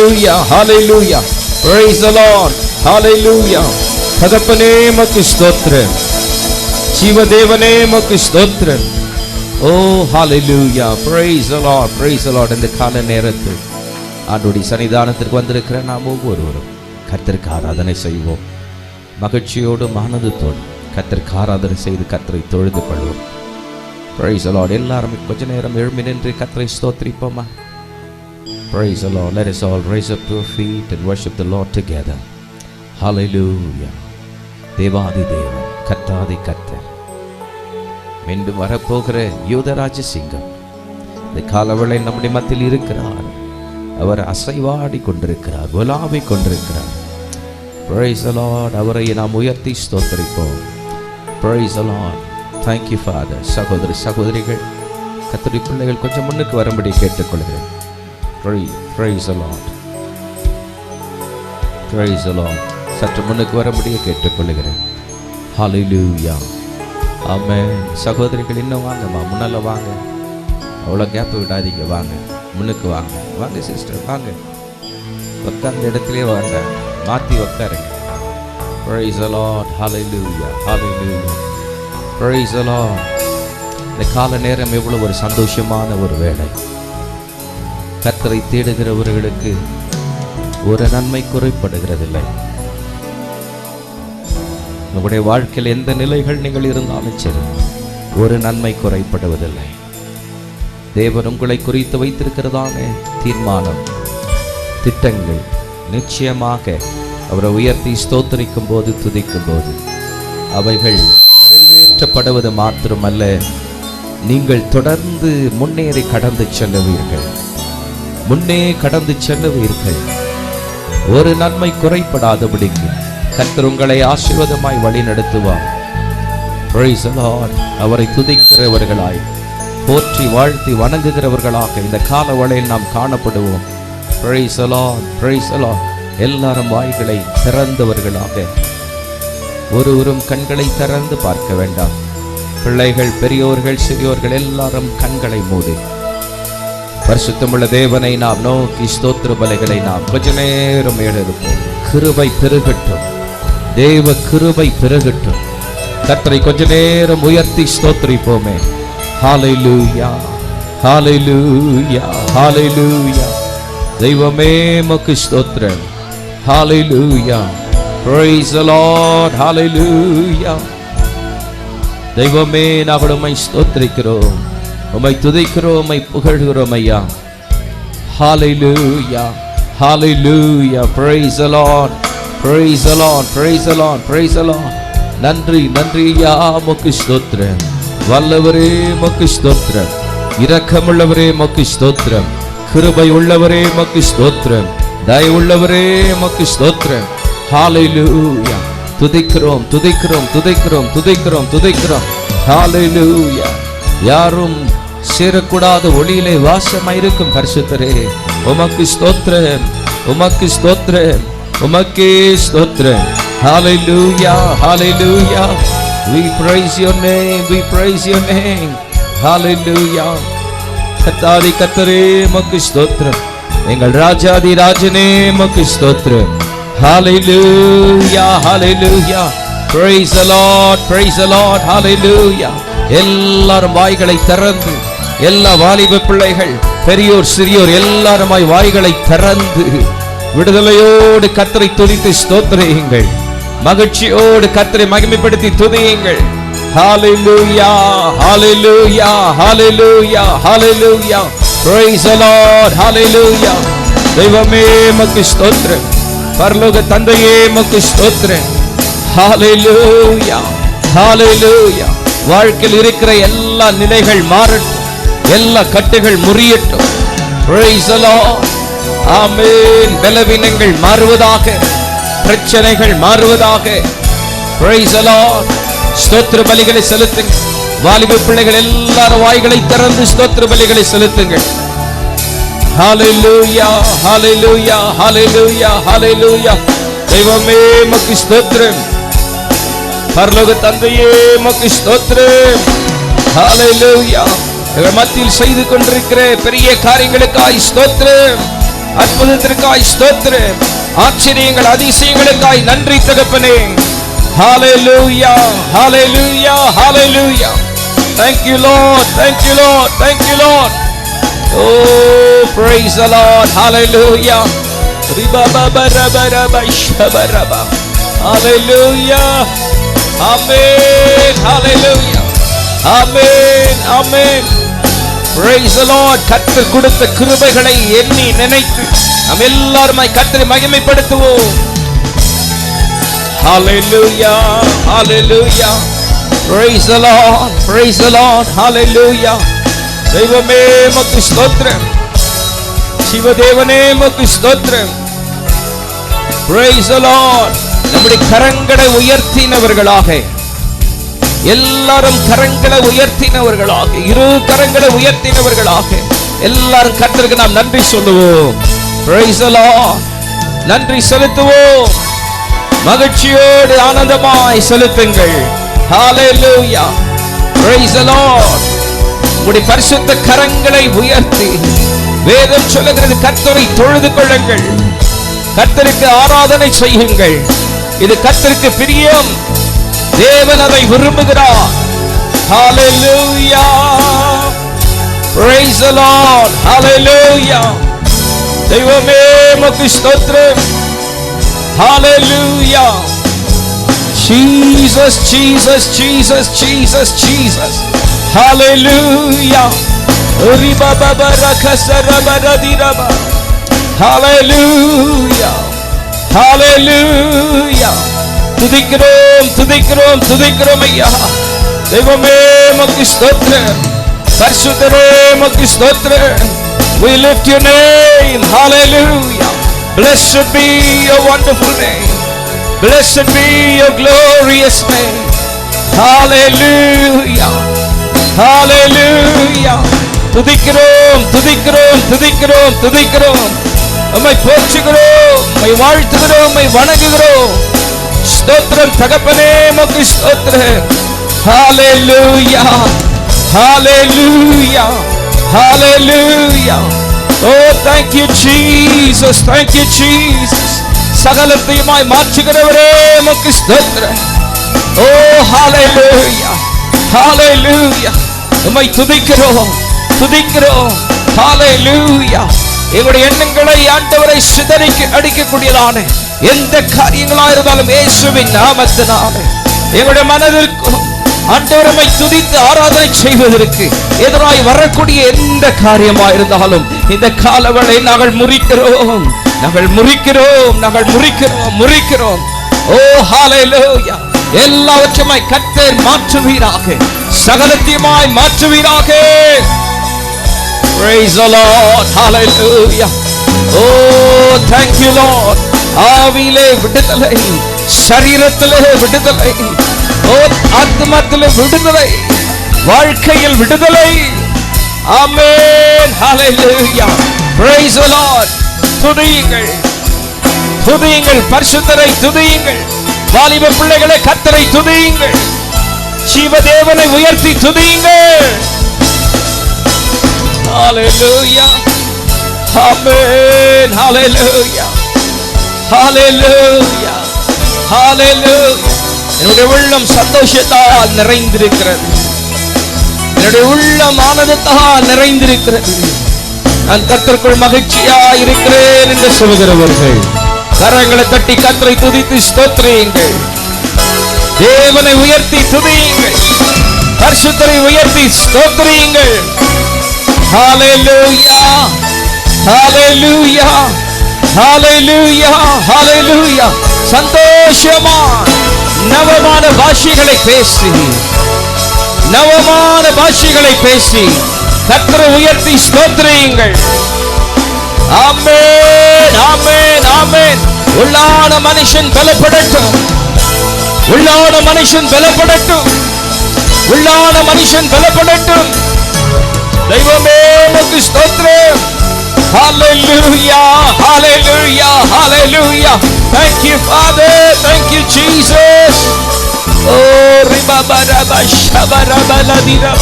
Hallelujah, hallelujah. Praise the Lord. Hallelujah. தகப்பனே உமக்கு ஸ்தோத்திரம், ஜீவதேவனே உமக்கு ஸ்தோத்திரம். Oh hallelujah. Praise the Lord, praise the Lord. இந்த கால நேரத்தில் ஆண்டவருடைய சன்னிதானத்திற்கு வந்திருக்கிற நாம் ஒவ்வொருவரும் கர்த்தருக்கு ஆராதனை செய்வோம். மகிழ்ச்சியோடும் ஆனந்தத்தோடும் கர்த்தருக்கு ஆராதனை செய்து கர்த்தரை தொழுது கொள்வோம். Praise the Lord. எல்லாரும் கொஞ்ச நேரம் எழும்பி நின்று கர்த்தரை ஸ்தோத்திரிப்போமா? Praise the Lord. Let us all raise up to our feet and worship the Lord together. Hallelujah. தேவாதி தேவன், கர்த்தாதி கர்த்தர், மீண்டும் வரப்போகிற யூதராஜ சிங்கம் இந்த காலவேளை நம்முடைய மத்தியில் இருக்கிறார். அவர் அசைவாடி கொண்டிருக்கிறார், உலாவி கொண்டிருக்கிறார். Praise the Lord. அவரை நாம் உயர்த்தி ஸ்தோத்திரிப்போம். Praise the Lord. Thank you Father. சகோதர சகோதரிகள், கர்த்தருடைய பிள்ளைகள் கொஞ்சம் முன்னுக்கு வரும்படி கேட்டுக்கொள்கிறேன். Praise the Lord. Praise the Lord. சற்று முன்னுக்கு வரும்படியே கேட்டுக்கொள்கிறேன். Hallelujah. Amen. சகோதரிகள் இன்னும் வாங்கம்மா, முன்னால வாங்க, அவ்வளோ கேப் விடாதீங்க, வாங்க, முன்னுக்கு வாங்க. வாங்க சிஸ்டர், வாங்க, உட்கார்ந்த இடத்துலேயே வாங்க, மாற்றி உட்காருங்க. Praise the Lord. Hallelujah, hallelujah. Praise the Lord. இந்த கால நேரம் எவ்வளவு ஒரு சந்தோஷமான ஒரு வேளை. கர்த்தரை தேடுகிறவர்களுக்கு ஒரு நன்மை குறைபடுகிறதில்லை. உங்களுடைய வாழ்க்கையில் எந்த நிலைகள் நீங்கள் இருந்தாலும் சரி, ஒரு நன்மை குறைபடுவதில்லை. தேவன் உங்களை குறித்து வைத்திருக்கிறதான தீர்மானம், திட்டங்கள் நிச்சயமாக அவரை உயர்த்தி ஸ்தோத்திரிக்கும் போது, துதிக்கும் போது அவைகள் நிறைவேற்றப்படுவது மாத்திரமல்ல, நீங்கள் தொடர்ந்து முன்னேறி கடந்து செல்லுவீர்கள், முன்னே கடந்து செல்லுவீர்கள். ஒரு நன்மை குறைபடாதபடிக்கு கர்த்தர் உங்களை ஆசீர்வாதமாய் வழி நடத்துவார். Praise the Lord. அவரை துதிக்கிறவர்களாய், போற்றி வாழ்த்தி வணங்குகிறவர்களாக இந்த கால வேளையில் நாம் காணப்படுவோம். Praise the Lord, praise the Lord. எல்லாரும் வாய்களை திறந்தவர்களாக, ஒருவரும் கண்களை திறந்து பார்க்க வேண்டாம். பிள்ளைகள், பெரியோர்கள், சிறியோர்கள் எல்லாரும் கண்களை மூடி பரிசுத்தமுள்ள தேவனை நாம் நோக்கி ஸ்தோத்திர பலிகளை நாம் கொஞ்ச நேரம் ஏறெடுப்போம். கிருபை பெருகட்டும், தேவ கிருபை பெருகட்டும். கர்த்தரை கொஞ்ச நேரம் உயர்த்தி ஸ்தோத்திரிப்போமே. ஹalleluya, ஹalleluya, ஹalleluya. தெய்வமே உமக்கு ஸ்தோத்திரம். ஹalleluya. Praise the Lord. Hallelujah. தெய்வமே நாங்கள் உம்மை ஸ்தோத்திரிக்கிறோம், உம்மை துதிக்கிறோம், உம்மை புகழ்கிறோம் ஐயா. Hallelujah, hallelujah. Praise the Lord, praise the Lord, praise the Lord, praise the Lord. நன்றி நன்றி ஐயா, உமக்கு ஸ்தோத்திரம். வல்லவரே உமக்கு ஸ்தோத்திரம், இரக்கமுள்ளவரே உமக்கு ஸ்தோத்திரம், கிருபை உள்ளவரே உமக்கு ஸ்தோத்திரம், தயவுள்ளவரே உமக்கு ஸ்தோத்திரம். Hallelujah. துதிக்கிறோம் துதிக்கிறோம் துதிக்கிறோம் துதிக்கிறோம் துதிக்கிறோம். Hallelujah. யாரும் சேரக்கூடாத ஒளியிலே வாசமாயிருக்கும் பரிசுத்தரே, உமக்கு ஸ்தோத்திரம், உமக்கு ஸ்தோத்திரம், உமக்கே ஸ்தோத்திரம். Hallelujah, hallelujah. We praise your name, we praise your name. Hallelujah. கர்த்தாதி கர்த்தரே உமக்கு ஸ்தோத்திரம், எங்கள் ராஜாதி ராஜனே உமக்கு ஸ்தோத்திரம். Hallelujah, hallelujah. Praise the Lord, praise the Lord. Hallelujah. எல்லாரும் வாய்களை திறந்து, எல்லா வாலிப பிள்ளைகள், பெரியோர் சிறியோர் எல்லாருமாய் வாய்களை திறந்து விடுதலையோடு கர்த்தரை துதித்து ஸ்தோத்திரியுங்கள். மகிழ்ச்சியோடு கர்த்தரை மகிமைப்படுத்தி துதியுங்கள். Hallelujah, hallelujah, hallelujah, hallelujah. Praise the Lord. Hallelujah. தெய்வமே உமக்கு ஸ்தோத்திரம், பரலோக தந்தையே உமக்கு ஸ்தோத்திரம். Hallelujah, hallelujah. வாழ்க்கையில் இருக்கிற எல்லா நிலைகள் மாறட்டும், எல்லா கட்டுகள் முறியட்டும். Praise the Lord. ஆமென். பலவீனங்கள் மாறுவதாக, பிரச்சனைகள் மாறுவதாக. Praise the Lord. ஸ்தோத்திர பலிகளை செலுத்துங்கள். வாலிப பிள்ளைகள் எல்லாரும் வாய்களை திறந்து ஸ்தோத்திர பலிகளை செலுத்துங்கள். Hallelujah, hallelujah, hallelujah, hallelujah. தெய்வமே உமக்கு ஸ்தோத்திரம், பரலோக தந்தையே உமக்கு ஸ்தோத்திரம். Hallelujah. மத்தியில் செய்து கொண்டிருக்கிற பெரிய காரியங்களுக்காய் ஸ்தோத்திரம். அற்புதத்திற்காய் ஸ்தோத்திரம். ஆச்சரியங்கள் அதிசயங்களுக்காய் நன்றி தகப்பனே. ஹalleluya, hallelujah, hallelujah. Thank you Lord, thank you Lord, thank you Lord. Oh, praise the Lord, hallelujah. Hallelujah, amen, hallelujah, amen, amen. Praise the Lord. கர்த்தர் கொடுத்த கிருபைகளை எண்ணி நினைத்து நாம் எல்லாருமாய் கர்த்தரை மகிமைப்படுத்துவோம். Hallelujah, hallelujah. Praise the Lord, praise the Lord, hallelujah. தெய்வமே உமக்கு ஸ்தோத்திரம், சிவதேவனே உமக்கு ஸ்தோத்திரம். Praise the Lord. நம்முடைய கரங்களை உயர்த்தினவர்களாக, எல்லாரும் கரங்களை உயர்த்தினவர்களாக, இரு கரங்களை உயர்த்தினவர்களாக எல்லாரும் கர்த்தருக்கு நாம் நன்றி சொல்லுவோம். Praise the Lord. நன்றி செலுத்துவோம். மகிழ்ச்சியோடு ஆனந்தமாய் செலுத்துங்கள். Hallelujah. Praise the Lord. உம்முடைய பரிசுத்த கரங்களை உயர்த்தி வேதம் சொல்லுகிறது, கர்த்தரை தொழுது கொள்ளுங்கள், கர்த்தருக்கு ஆராதனை செய்யுங்கள். இது கர்த்தருக்கு பிரியம், தேவன் அதை விரும்புகிறார். Hallelujah. Praise the Lord. Hallelujah. தெய்வமே உமக்கு ஸ்தோத்திரம். Hallelujah. Jesus, Jesus, Jesus, Jesus, Jesus. Hallelujah. Hallelujah. Hallelujah. துதிக்கிறோம், துதிக்கிறோம், துதிக்கிறோம் ஐயா. தெய்வமே உமக்கு ஸ்தோத்திரம், பரிசுத்தரே உமக்கு ஸ்தோத்திரம். We lift your name. Hallelujah. Blessed be your wonderful name. Blessed be your glorious name. Hallelujah. Hallelujah. துதிக்கிறோம், துதிக்கிறோம், துதிக்கிறோம், துதிக்கிறோம். உம்மை போற்றுகிறோம், உம்மை வாழ்த்துகிறோம், உம்மை வணங்குகிறோம். ஸ்தோத்திரம் தகப்பனே உமக்கு ஸ்தோத்திரம். Hallelujah. Hallelujah. Hallelujah. Oh, thank you Jesus, thank you Jesus. சகலத்தையுமாய் மாற்றுகிறவரே உமக்கு ஸ்தோத்திரம். Oh, hallelujah. Hallelujah. உம்மை துதிக்கிறோம், துதிக்கிறோம். Hallelujah. எங்களுடைய எண்ணங்களை ஆண்டவரை சிதறிக்கு அடிக்கக்கூடியதான எந்த காரியங்களா இருந்தாலும் இயேசுவின் நாமத்தினாலே எங்களுடைய மனதிற்கும் ஆண்டவரை துதித்து ஆராதனை செய்வதற்கு எதிராய் வரக்கூடிய எந்த காரியமா இருந்தாலும் இந்த காலவளை நாங்கள் முறிக்கிறோம், நாங்கள் முறிக்கிறோம், நாங்கள் முறிக்கிறோம், முறிக்கிறோம். ஓ ஹalleluya. எல்லாவற்றையுமாய் கர்த்தர் மாற்றுவீராக, சகலத்தையுமாய் மாற்றுவீராக. Praise the Lord. Hallelujah. Oh, thank you Lord. ஆவியிலே விடுதலை, சரீரத்திலே விடுதலை, ஆத்மத்திலே விடுதலை, வாழ்க்கையில் விடுதலை. ஆமென். Hallelujah. Praise the Lord. துதியுங்கள், துதியுங்கள், பரிசுத்தரை துதியுங்கள். வாலிப பிள்ளைகளை கர்த்தரை துதியுங்கள், ஜீவதேவனை உயர்த்தி துதியுங்கள். Hallelujah. Amen. Hallelujah. Hallelujah. Hallelujah. என்னுடைய உள்ளம் சந்தோஷத்தால் நிறைந்திருக்கிறது, என்னுடைய உள்ளம் ஆனந்தத்தால் நிறைந்திருக்கிறது. நான் கர்த்தருக்குள் மகிழ்ச்சியாய் இருக்கிறேன் என்று சொல்கிறவர்கள் கரங்களை தட்டி கர்த்தரை துதித்து ஸ்தோத்திரியுங்கள். தேவனை உயர்த்தி துதியுங்கள், பரிசுத்தரை உயர்த்தி ஸ்தோத்திரியுங்கள். Hallelujah. Hallelujah. Hallelujah. Hallelujah. சந்தோஷமான நவமான பாஷைகளை பேசி, நவமான பாஷைகளை பேசி கர்த்தரை உயர்த்தி ஸ்தோத்திரியுங்கள். ஆமென், ஆமென், ஆமென். உள்ளான மனுஷன் பலப்படட்டும், உள்ளான மனுஷன் பலப்படட்டும், உள்ளான மனுஷன் பலப்படட்டும். தெய்வமே உமக்கு ஸ்தோத்திரம். Hallelujah. Hallelujah. Hallelujah. Thank you Father, thank you Jesus. Oh, ribabaraba shabarabaladira.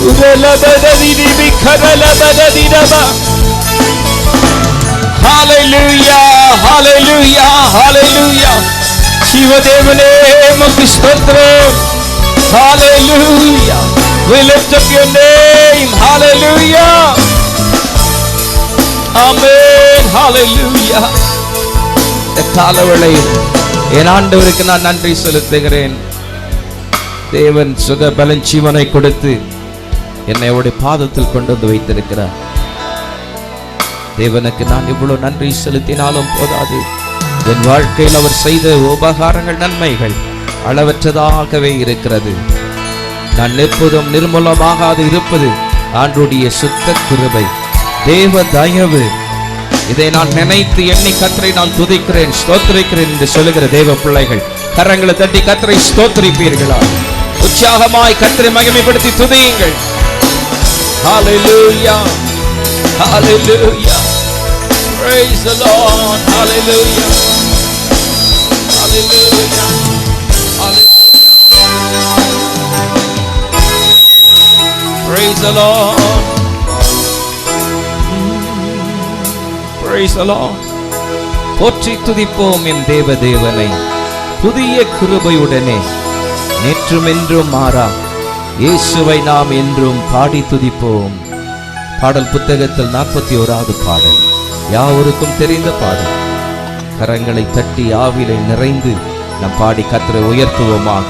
Urelabadadiri bikharalabadadira. ஹalleluya ஹalleluya ஹalleluya ஜீவதேவனே உமக்கு ஸ்தோத்திரம் ஹalleluya we lift up your name hallelujah amen hallelujah இந்த காலவேளையில் என் ஆண்டவருக்கு நான் நன்றி செலுத்துகிறேன். தேவன் சுக பலன் ஜீவனை கொடுத்து என்னை அவருடைய பாதத்தில் கொண்டு வந்து வைத்திருக்கிறார். தேவனுக்கு நான் இவ்வளவு நன்றி செலுத்தினாலும் போதாது. என் வாழ்க்கையில் அவர் செய்த உபகாரங்கள் நன்மைகள் அளவற்றதாகவே இருக்கிறது. நான் எப்போதும் நிர்மூலமாகாது இருப்பது ஆண்டவருடைய சுத்த கிருபை, தேவ தயவு. இதை நான் நினைத்து எண்ணி கர்த்தரை நான் துதிக்கிறேன், ஸ்தோத்திரிக்கிறேன் என்று சொல்லுகிற தேவ பிள்ளைகள் கரங்களை தட்டி கர்த்தரை ஸ்தோத்திரிப்பீர்களா? உற்சாகமாய் கர்த்தரை மகிமைப்படுத்தி துதியுங்கள். Hallelujah, hallelujah, praise the Lord, hallelujah, hallelujah, praise the Lord, praise the Lord. போற்றி துதிப்போம் என் தேவ தேவனை, புதிய கிருபையுடனே நேற்றும் என்றும் மாறா இயேசுவை நாம் என்றும் பாடி துதிப்போம். பாடல் புத்தகத்தில் 41வது பாடல், யாவருக்கும் தெரிந்த பாடல். கரங்களை தட்டி ஆவிலை நிறைந்து நம் பாடி கர்த்தரை உயர்த்துவோமாக.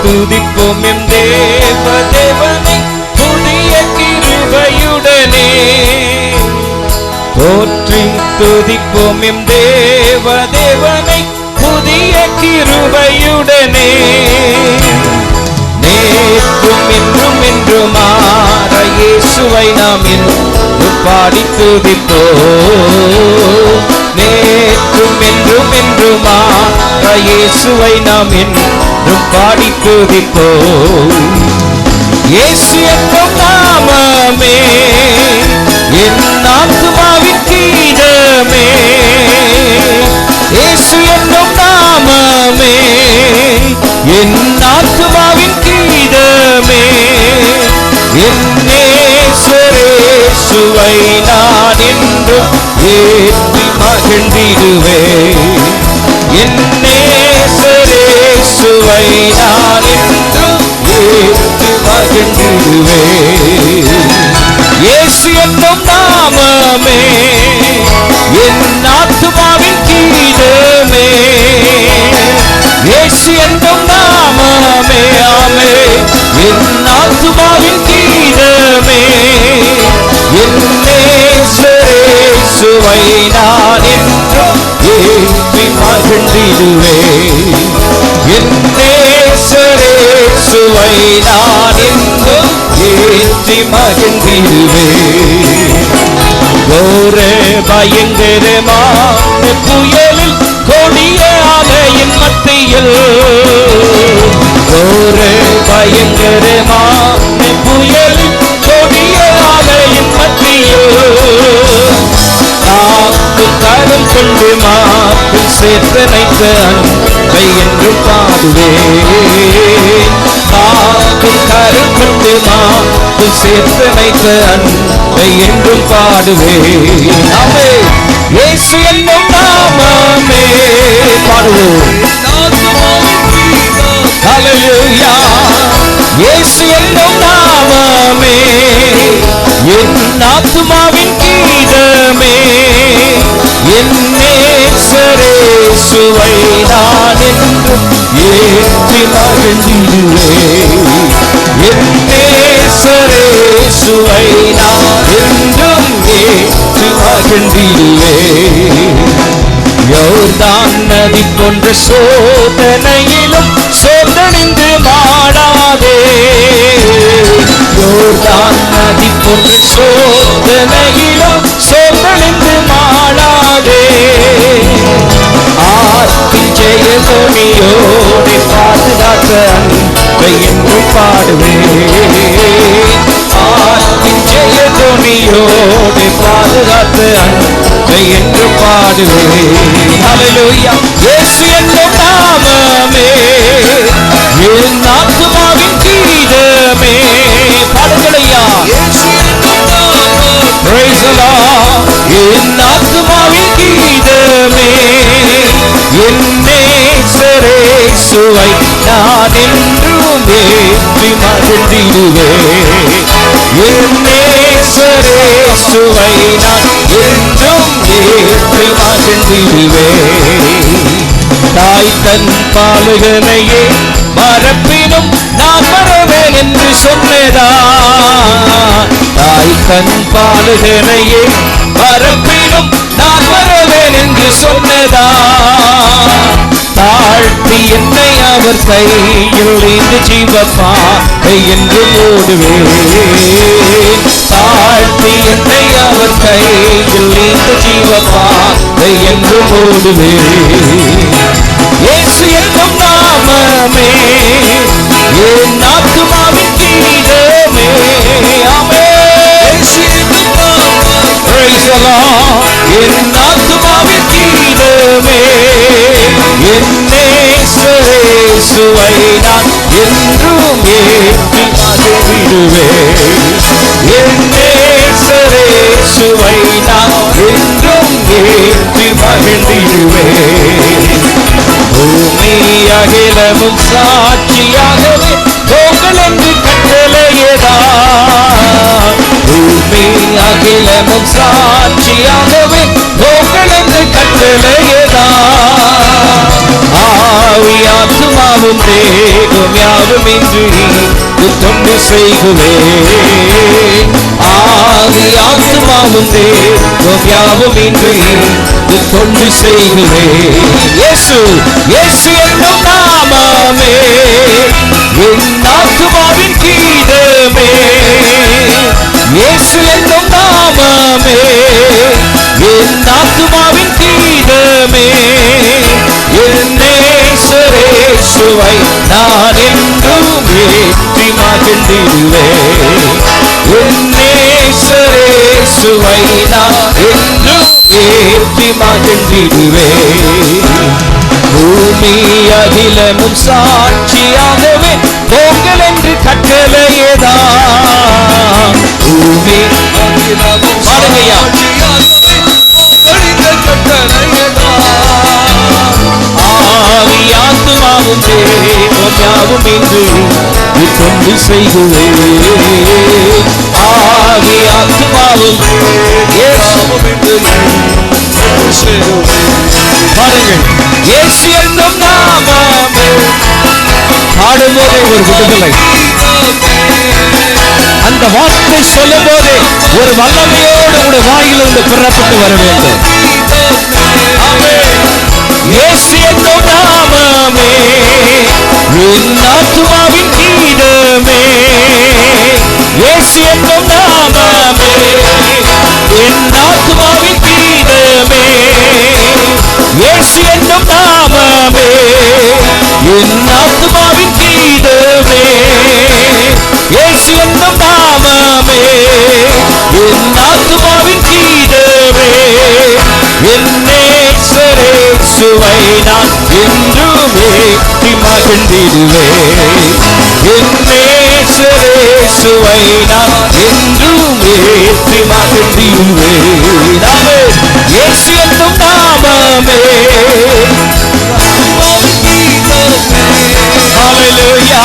துதிப்போம் என் தேவ தேவனை, புதிய கிருபையுடனே. போற்றி துதிப்போம் என் தேவ தேவனை, புதிய கிருபையுடனே. நேற்றும் என்றும் என்றுமாற இயேசுவை நாம் என்றும் பாடி துதிப்போம். நேற்றும் என்றும் என்றுமாற இயேசுவை நாம் என்றும் பாடி துதிப்போம். இயேசு என்னும் நாமமே என் ஆத்துமாவின் கீதமே. இயேசு என்னும் நாமமே என் ஆத்துமாவின் கீதமே. என் நேசரேசுவை நான் என்றும் ஏற்றி மகிழ்ந்திடுவேன். என் நேசரேசுவை நான் என்றும் ஏற்றி மகிழ்ந்திடுவேன். இயேசு என்னும் நாமமே என் ஆத்துமாவின் கீதமே. இயேசு என்னும் நாமமே ஆமே என் ஆத்துமாவின் கீதமே. என் நேசரேசுவை நான் என்றும் ஏற்றி மகிழ்ந்திடுவேன். என் நேசரேசுவை நான் என்றும் ஏற்றி மகிழ்ந்திடுவேன். கோர பயங்கரமான புயலில் கொடிய அலையின் மத்தியில், கோர பயங்கரமான புயலில் கொடிய அலையின் மத்தியில், காக்கும் கரம் கொண்டு மாப்பில் சேர்த்தனைத்த அன்பை என்று பாடுவேன். காக்கும் கரம் கொண்டு மாப்பில் சேர்த்தனைத்த அன்பை என்றும் பாடுவேன். நாமே இயேசு என்னும் நாமமே பாடுவோம். ஹல்லேலூயா. இயேசு என்னும் நாமமே என் ஆத்துமாவின் கீதமே. என் நேசரேசுவை நான் என்றும் ஏற்றி மகிழ்ந்திடுவேன். என் நேசரேசுவை நான் என்றும் ஏற்றி மகிழ்ந்திடுவேன். யோர்தான் நதி போன்ற சோதனையிலும் சோர்ந்தணிந்து மாடாதே. யோர்தான் நதி போன்ற சோதனையிலும் சோர்ந்தணிந்து மாடாதே. ஆற்றின் ஜெயமொழியோடு பாதுகாத்த அன்பை என்றும் பாடுவேன். என்னை பாதுகாத்த அன்பை என்று பாடுவேன். ஹல்லேலூயா. இயேசு என்னும் நாமமே என் ஆத்துமாவின் கீதமே. பாடுங்களையா. Praise the Lord. என் ஆத்துமாவின் கீதமே என் நேசரேசுவை நான் என்றும் ஏற்றி மகிழ்ந்திடுவேன். என் நேசரேசுவை நான் என்றும் ஏற்றி மகிழ்ந்திடுவேன். தாய் தன் பாலகனையே மறப்பினும் நான் மறவேன் என்று சொன்னதா. தாய் தன் பாலகனையே மறப்பினும் நான் மறவேன் என்று சொன்னதா. தாழ்த்தி என்னை அவர் கையில் இந்த ஜீவப்பாதை என்று மூடுவேன். தாழ்த்தி என்னை அவர் கையில் இந்த ஜீவப்பாதை என்று மூடுவேன். இயேசு என்னும் நாமமே என் ஆத்துமாவின் கீதமே. ஆமென். Praise the Lord. என் ஆத்துமாவின் கீதமே என் நேசரேசுவை நான் என்றும் ஏற்றி மகிழ்ந்திடுவேன். என் நேசரேசுவை நான் என்றும் ஏற்றி மகிழ்ந்திடுவேன். பூமி அகிலமும் சாட்சியாகவே போங்கள் என்று கட்டளையதா. பூமி அகிலமும் சாட்சியாகவே போங்கள் என்று கட்டளையதா. ஆவி ஆத்துமாவும் தேகம் யாவும் இன்றி தொண்டு செய்குவேன். ஆவி ஆத்துமாவும் தேகம் யாவும் இன்றி தொண்டு செய்குவேன். இயேசு இயேசு என்னும் நாமமே என் ஆத்துமாவின் கீதமே. இயேசு என்னும் நாமமே என் ஆத்துமாவின் கீதமே என் நேசரேசுவை நான் என்றும் ஏற்றி மகிழ்ந்திடுவேன். என் நேசரேசுவை நான் என்றும் ஏற்றி மகிழ்ந்திடுவேன். பூமி அகிலமும் சாட்சியாகவே போங்கள் என்று கட்டளையதா. பூமி அகிலமும் சாட்சியாகவே போங்கள் என்று கட்டளையதா. ஆவி ஆத்துமாவும் தேகம் யாவும் இன்று தொண்டு செய்குவேன். ஆவி ஆத்துமாவும் யாவும் இன்று பாருங்கள். இயேசு என்னும் நாமமே. பாடும்போதே ஒரு விடுதலை. அந்த வார்த்தை சொல்லும் போதே ஒரு வல்லமையோடு உங்களுடைய வாயிலிருந்து புறப்பட்டு வர வேண்டும். இயேசு என்னும் நாமமே என் ஆத்துமாவின் கீதமே. இயேசு என்னும் நாமமே என் ஆத்துமாவின் கீதமே. இயேசு என்னும் நாமமே என் ஆத்துமாவின் கீதமே. இயேசு என்னும் நாமமே என் ஆத்துமாவின் கீதமே என் நேசரேசுவை நான் என்றும் ஏற்றி மகிழ்ந்திடுவேன். என் நேசரேசுவை நான் என்றும் ஏற்றி மகிழ்ந்திடுவேன். ஆமென். இயேசு என்னும் நாமமே ஹல்லேலூயா.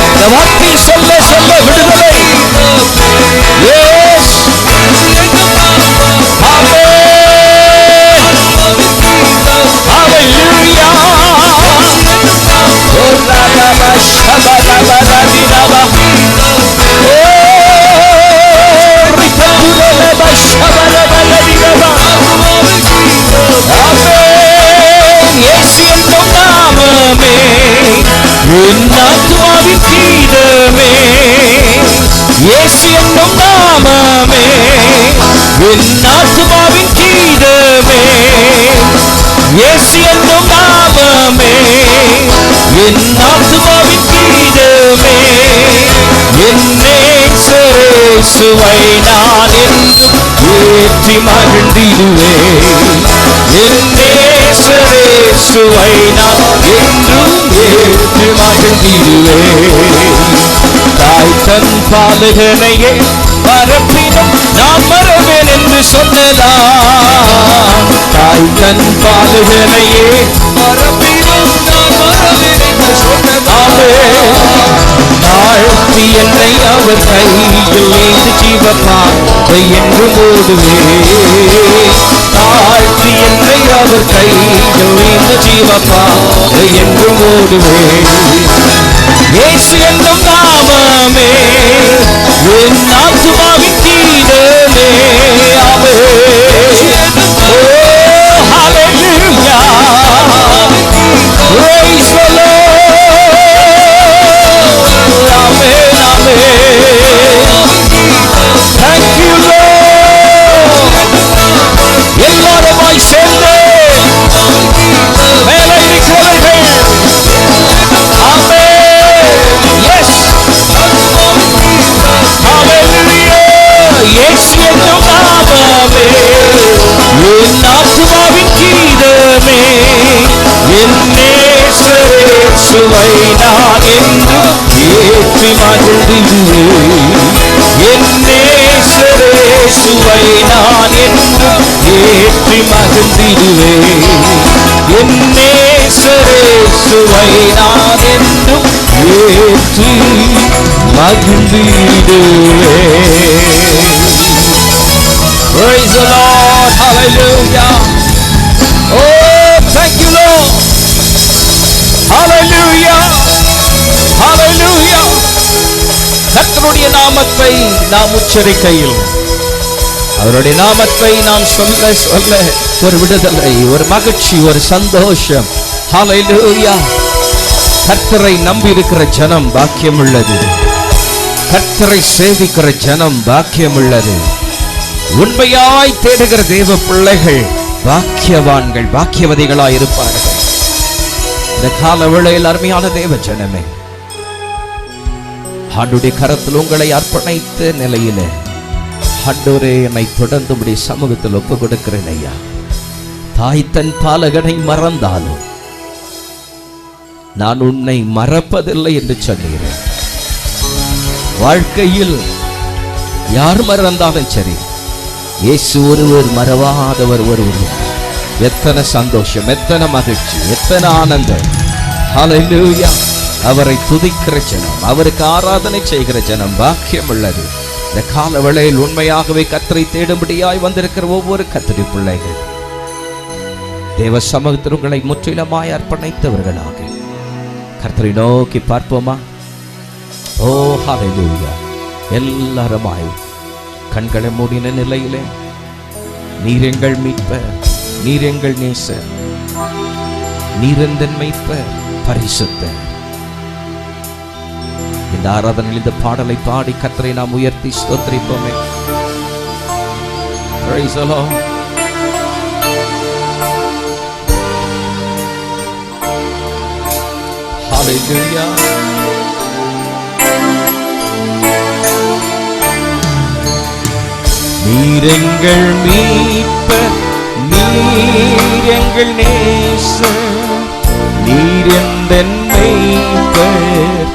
இந்த வார்த்தை சொல்ல சொல்ல விடுதலை. Yes. இயேசு என்னும் நாமமே என் ஆத்துமாவின் கீதமே. இயேசு என்னும் நாமமே என் ஆத்துமாவின் கீதமே. என் நேசரேசுவை இயேசுவை நான் என்றும் ஏற்றி மகிழ்ந்திடுவேன். என் நேசரேசுவை நான் என்றும் ஏற்றி மகிழ்ந்திடுவேன். தாய் தன் பாலகனையே மறப்பினும் நான் மறவேன் என்று சொன்னலாம். தாய் தன் பாலகனையே மறப்பினும் நான் மறவேன் என்று சொன்னதாமே. தாழ்த்தி என்னை அவர் கையில் ஏந்து ஜீவப்பாதை என்று ஓடுவேன். தாழ்த்தி என்னை அவர் கையில் ஏந்து ஜீவப்பாதை என்று ஓடுவேன். இயேசு என்னும் நாமமே என் ஆத்துமாவின் கீதமே. Praise the Lord. Amen, amen. Thank you, Lord. எல்லாருமாய் சேர்ந்து மேலே இருக்கிறவர்கள் இயேசு என்னும் நாமமே என் ஆத்துமாவின் கீதமே. என் நேசரேசுவை நான் என்றும் ஏற்றி மகிழ்ந்திடுவேன். என் நேசரேசுவை நான் என்றும் ஏற்றி மகிழ்ந்திடுவேன். என் நேசரேசுவை நான் என்றும் ஏற்றி மகிழ்ந்திடுவேன். Praise the Lord. Hallelujah. Oh, thank you, Lord. Hallelujah. Hallelujah. கர்த்தருடைய நாமத்தை நாம் உச்சரிக்கையில், அவருடைய நாமத்தை நாம் சொல்ல சொல்ல ஒரு விடுதலை, ஒரு மகிழ்ச்சி, ஒரு சந்தோஷம். Hallelujah. கர்த்தரை நம்பி இருக்கிற ஜனம் பாக்கியம் உள்ளது. கர்த்தரை சேவிக்கிற ஜனம் பாக்கியம் உள்ளது. உண்மையாய் தேடுகிற தேவ பிள்ளைகள் பாக்கியவான்கள், பாக்கியவதிகளாய் இருப்பார்கள். இந்த கால வேளையில் அருமையான தேவ ஜனமே, ஆண்டவருடைய கரத்தில் உங்களை அர்ப்பணித்த நிலையிலே ஆண்டவரே என்னை தொடர்ந்துபடி சமூகத்தில் ஒப்பு கொடுக்கிறேன் ஐயா. தாய் தன் பாலகனை மறந்தாலும் நான் உன்னை மறப்பதில்லை என்று சொல்கிறேன். வாழ்க்கையில் யார் மறந்தாலும் சரி, இயேசு ஒருவர் மறவாதவர் ஒருவர். எத்தனை சந்தோஷம், எத்தனை மகிழ்ச்சி, எத்தனை ஆனந்தம். ஹல்லேலூயா. அவரை துதிக்கிற ஜனம், அவருக்கு ஆராதனை செய்கிற ஜனம் பாக்கியம் உள்ளது. இந்த கால வேளையில் உண்மையாகவே கர்த்தரை தேடும்படியாய் வந்திருக்கிற ஒவ்வொரு கர்த்தருடைய பிள்ளைகள் தேவ சமூகத்தில் உங்களை முற்றிலுமாய் அர்ப்பணித்தவர்களாக கர்த்தரை நோக்கி பார்ப்போமா? ஓ ஹல்லேலூயா. எல்லாருமாய் கண்களை மூடின நிலையிலே, நீர் எங்கள் மீட்பர், நீர் எங்கள் நேசர், நீரெந்தன் மீட்பர், பரிசுத்தர். இந்த ஆராதனையில் இந்த பாடலை பாடி கர்த்தரை நாம் உயர்த்தி ஸ்தோத்திரிப்போமே. Praise the Lord. Hallelujah. நீர் எங்கள் மீட்பர், நீர் எங்கள் நேசர், நீர் எந்தன் மீட்பர்,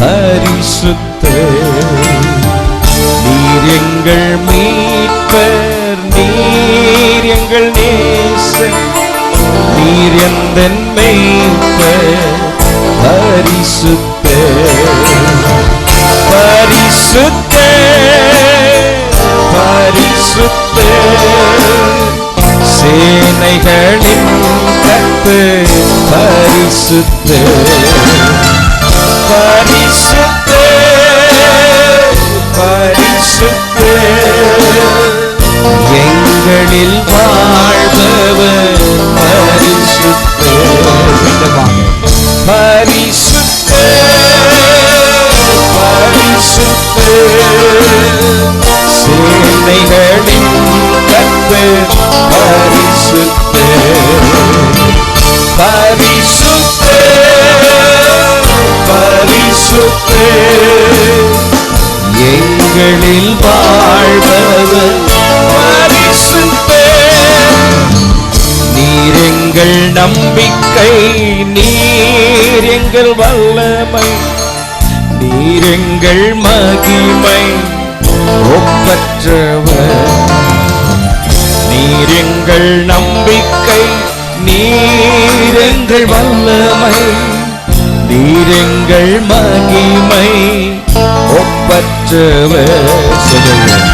பரிசுத்தர். நீர் எங்கள் மீட்பர், நீர் எங்கள் நேசர், நீர் எந்தன் மீட்பர், பரிசுத்தர். பரிசுத்தர், பரிசுத்தர், சேனைகளின் கர்த்தர், பரிசுத்தர். பரிசுத்தர், பரிசுத்தர், எங்களில் வாழ்பவர், பரிசுத்தர். பரிசுத்தர், பரிசுத்தர், சேனைகளின் கர்த்தர், பரிசுத்தர். பரிசுத்தர், பரிசுத்தர், எங்களில் வாழ்பவர் பரிசுத்தே. நீர் எங்கள் நம்பிக்கை, நீர் எங்கள் வல்லமை, நீர் எங்கள் மகிமை, ஒப்பற்றவர். நீர் எங்கள் நம்பிக்கை, நீர் எங்கள் வல்லமை, நீர் எங்கள் மகிமை, ஒப்பற்றவர். சொல்லுங்கள்,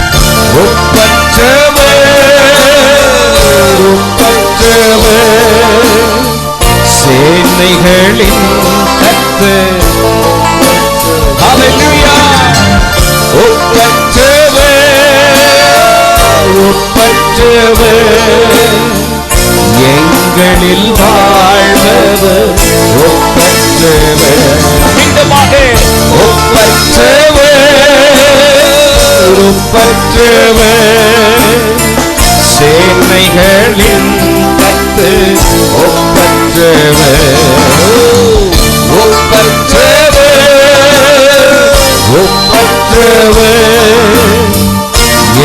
ஒப்பற்றவர், ஒப்பற்றவர், சேனைகளின் கர்த்தர். ஹல்லேலூயா. ஒப்பற்றவர், ஒப்பற்றவர், எங்களில் வாழ்பவர் ஒப்பற்றவர். மீண்டுமாக, ஒப்பற்றவர், ஒப்பற்றவர், சேனைகளின் கர்த்தர். ஒப்பற்றவர், ஒப்பற்றவர், ஒப்பற்றவர்,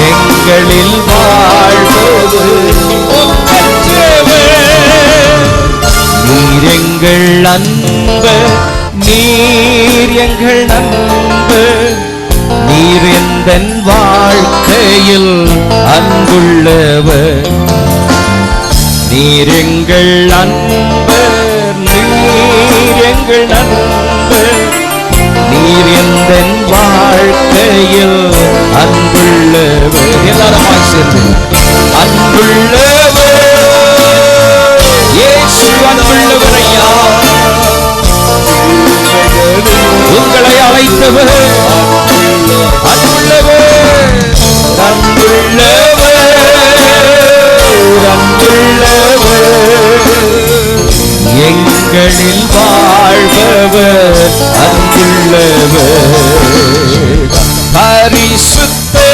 எங்களில் வாழ்பவர் ஒப்பற்றவர். நீர் எங்கள் அன்பர், நீர் எங்கள் நண்பர், நீர் எந்தன் வாழ்க்கையில் அன்புள்ளவர். நீர் எங்கள் அன்பர், நீர் எங்கள் நண்பர், நீர் எந்தன் வாழ்க்கையில் அன்புள்ளவர். எல்லாரும் சேர்ந்து அன்புள்ளவர், இயேசு அன்புள்ளவர் ஐயா. உங்களை அழைத்தவர் அன்புள்ளவர், அன்புள்ளவர், அன்புள்ளவர், எங்களில் வாழ்பவர் அன்புள்ளவர். பரிசுத்தே,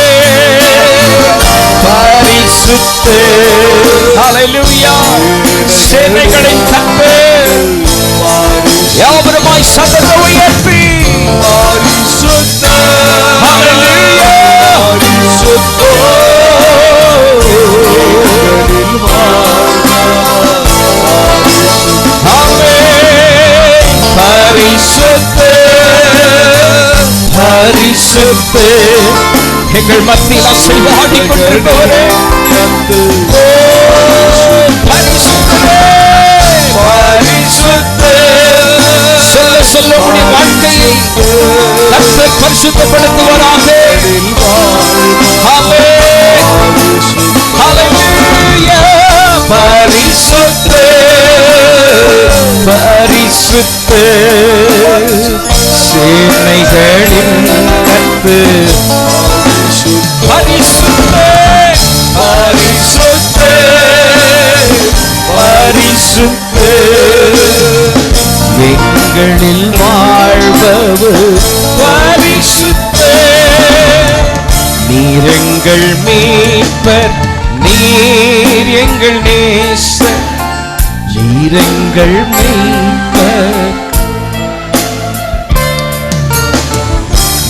பரிசுத்தே. ஹல்லேலூயா. சேனைகளின் கர்த்தர். யாவருமாய் சத்தத்தை உயர்த்தி பரிசுத்தர். ஹல்லேலூயா. பரிசுத்தே, எங்கள் மத்தியில் அசைவாடிக் கொண்டிருப்பவரே, பரிசுத்தே, பரிசுத்தே. சொல்ல சொல்ல உடைய வாழ்க்கையை கர்த்தர் பரிசுத்தப்படுத்துவாராக. ஹல்லேலூயா. பரிசுத்தே, பரிசுத்தே, சேனைகளின் கர்த்தர். பரிசுத்தே, பரிசுத்தே, பரிசுத்தே, எங்களில் வாழ்பவர் பரிசுத்தே. நீர் எங்கள் மீட்பர், நீர் எங்கள் நேசர், நீர் எங்கள் மீட்பர்,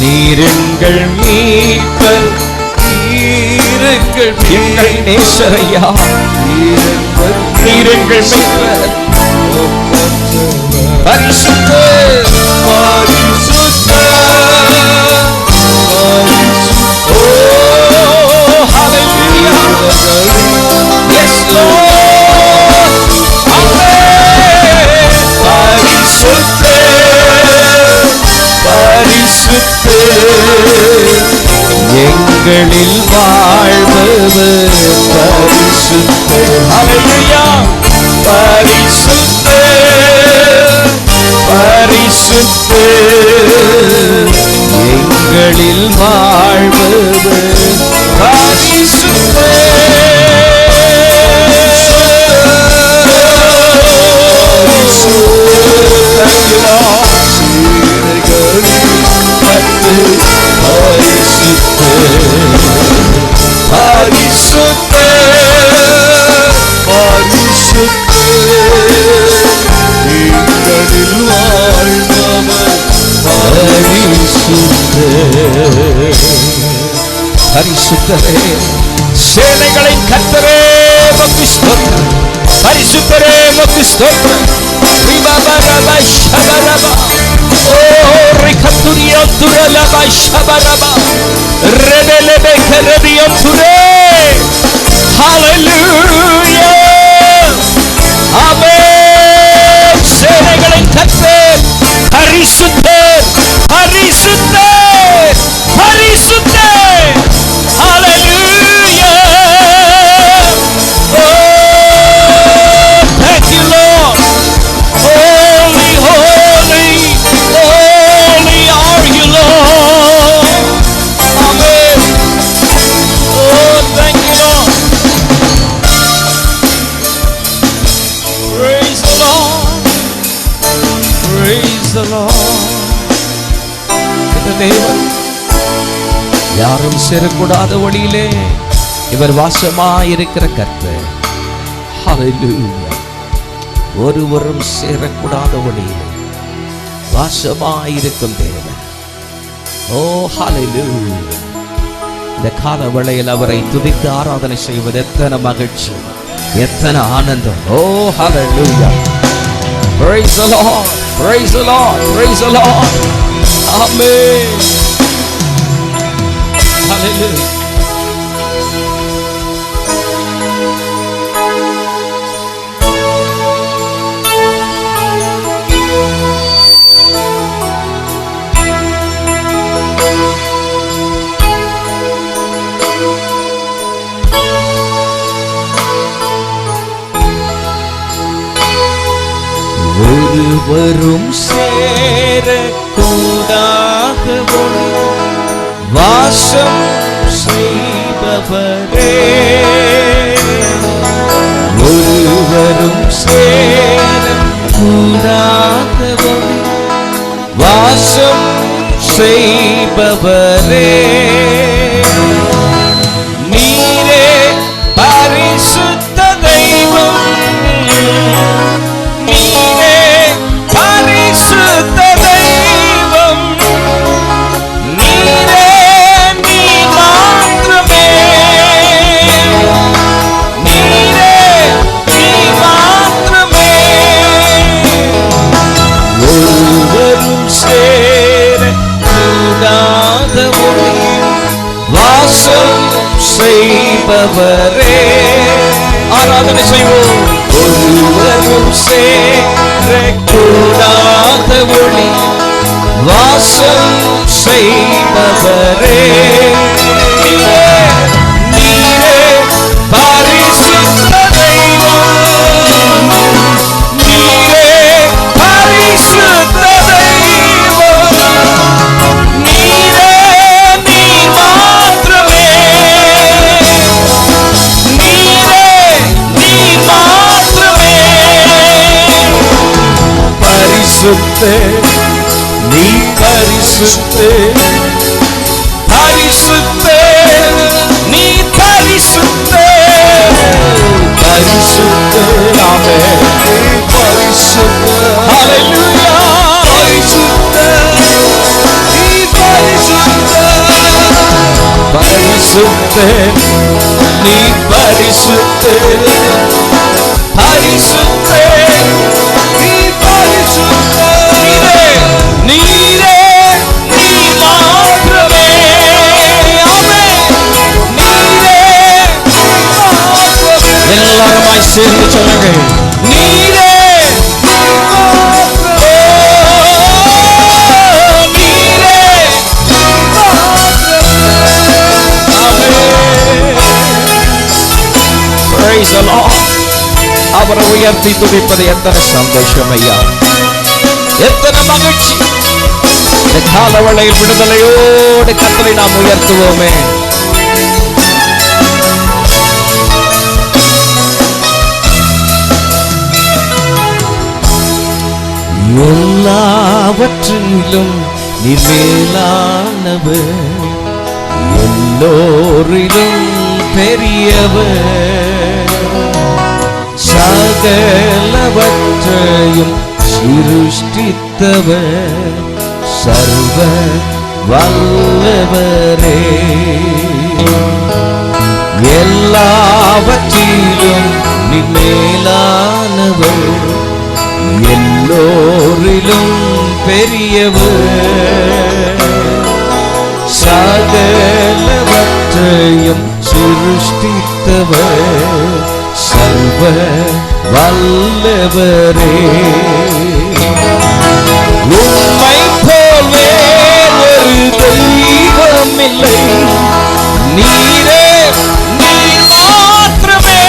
நீர் எங்கள் மீட்பர், நீர் எங்கள் நேசர் ஐயா. நீர் எங்கள் மீட்பர். பரிசுத்தர், பரிசுத்தர், oh hallelujah, yes Lord, amen. பரிசுத்தர், பரிசுத்தர், எங்களில் வாழ்பவர் பரிசுத்தர். ஹல்லேலூயா. பரிசுத்தர், பரிசுத்தர், எங்களில் வாழ்பவர் பரிசுத்தர். பரிசுத்தர். பரிசுத்தரே, சேனைகளின் கர்த்தரே உமக்கு ஸ்தோத்திரம். பரிசுத்தரே உமக்கு ஸ்தோத்திரம். ரிபபரபா ஷபரபா ஓ ரிகதுரியோ துரலபா ஷபரபா ரெபெலெபெ கரதியோ துரே. ஹalleluya ஆமென். சேனைகளின் கர்த்தர் பரிசுத்தர், பரிசுத்தர், பரிசுத்தர். ஹalleluya. Oh thank you Lord. Holy, holy, holy are you Lord. Amen. Oh thank you Lord. Praise the Lord. Praise the Lord. இந்த தேவன் யாரும் சேரக்கூடாத ஒளியிலே இவர் வாசமாயிருக்கிற கர்த்தர். ஹalleluya. ஒருவரும் சேரக்கூடாத ஒளியிலே வாசமாயிருக்கும் தேவன். ஓ ஹalleluya. இந்த கால வேளையில் அவரை துதித்து ஆராதனை செய்வது எத்தனை மகிழ்ச்சி, எத்தனை ஆனந்தம். ஓ ஹalleluya. Praise the Lord. Praise the Lord. Praise the Lord. Amen. Hallelujah. ஒருவரும் சேரக்கூடாத வாசம் செய்பவரே, ஒருவரும் சேரக்கூடாத வாசம் செய்பவரே, நீரே பரிசுத்த தெய்வம், நீரே பரிசுத்த தெய்வம், நீரே நீ மாத்திரமே, நீரே நீ மாத்திரமே. ஒருவரும் சேரக்கூடாத வாசம் செய்பவரே. ஆராதனை செய்வோம். ஒருவரும் சேரக்கூடாத ஒளி வாசம் செய்பவரே, நீரே நீரே பரிசுத்த தெய்வம், நீரே பரிசுத்த தெய்வம், நீரே நீ மாத்திரமே, நீரே நீ மாத்திரமே. பரிசுத்தே நீ பரிசுத்தே, பரிசுத்தே நீ பரிசுத்தே, பரிசுத்தே ஆமென் பரிசுத்தே. ஹalleluya. பரிசுத்தே நீ பரிசுத்தே, பரிசுத்தே நீ பரிசுத்தே, பரிசுத்தே நீ பரிசுத்தே, நீரே நீ மாத்திரமே. ஆமென். நீரே மாத்திரமே. எல்லாருமாய் சேர்ந்து சொல்லுங்க. நீரே மாத்திரமே. நீரே மாத்திரமே. ஆமென். Praise the Lord. அவரை உயர்த்தி துதிப்பது எத்தனை சந்தோஷம் ஐயா, எத்தனை மகிழ்ச்சி. இந்த காலவளையில் விடுதலையோடு கர்த்தரை நாம் உயர்த்துவோமே. எல்லாவற்றிலும் நீ மேலானவர், எல்லோரிலும் பெரியவர், சகலவற்றையும் சிருஷ்டித்தவர், சர்வ வல்லவரே. எல்லாவற்றிலும் நீ மேலானவர், எல்லோரிலும் பெரியவர், சகலவற்றையும் சிருஷ்டித்தவர், சர்வ வல்லவரே. உம்மை போல் வேறொரு தெய்வம் இல்லை, நீரே நீர் மாத்திரமே.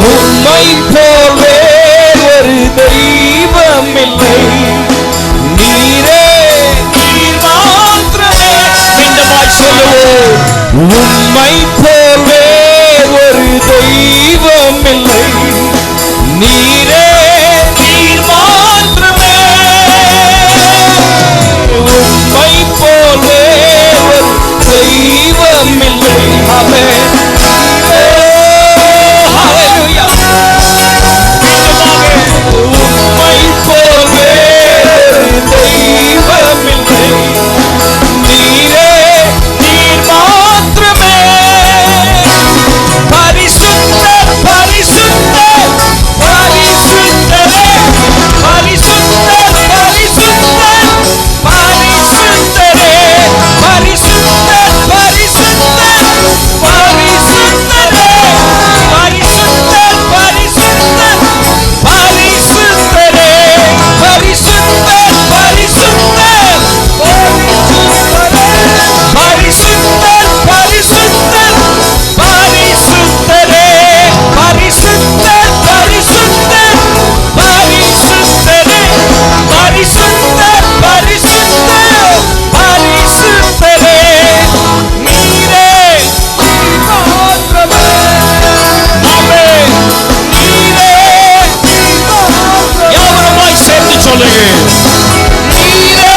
உம்மை போல் வேறொரு தெய்வம் இல்லை, நீரே நீர் மாத்திரமே. மீண்டுமாய் சொல்லுவோம், உம்மை போல் வேறொரு தெய்வம் இல்லை, நீரே நீர் மாத்திரமே. உம்மை போல் வேறொரு தெய்வம் இல்லை. ஆமென். ஹalleluya. உம்மை போல் வேறொரு தெய்வம் இல்லை, நீரே நீர் மாத்திரமே. பரிசுத்தர் பரிசுத்தர் பரிசுத்தரே, பரிசுத்தர் பரிசுத்தர் பரிசுத்தரே, பரிசுத்தர் பரிசுத்தர் பரிசுத்தரே, பரிசுத்தர் பரிசுத்தர் பரிசுத்தரே, பரிசுத்தர் பரிசுத்தர் பரிசுத்தர் பரிசுத்தர் பரிசுத்தரே, பரிசுத்தர் பரிசுத்தர் பரிசுத்தரே, பரிசுத்தர் பரிசுத்தர் பரிசுத்தரே, நீரே மாத்திரமே. ஆமென். நீரே யாவருமாய் சேர்ந்து சொல்லுங்க, நீரே.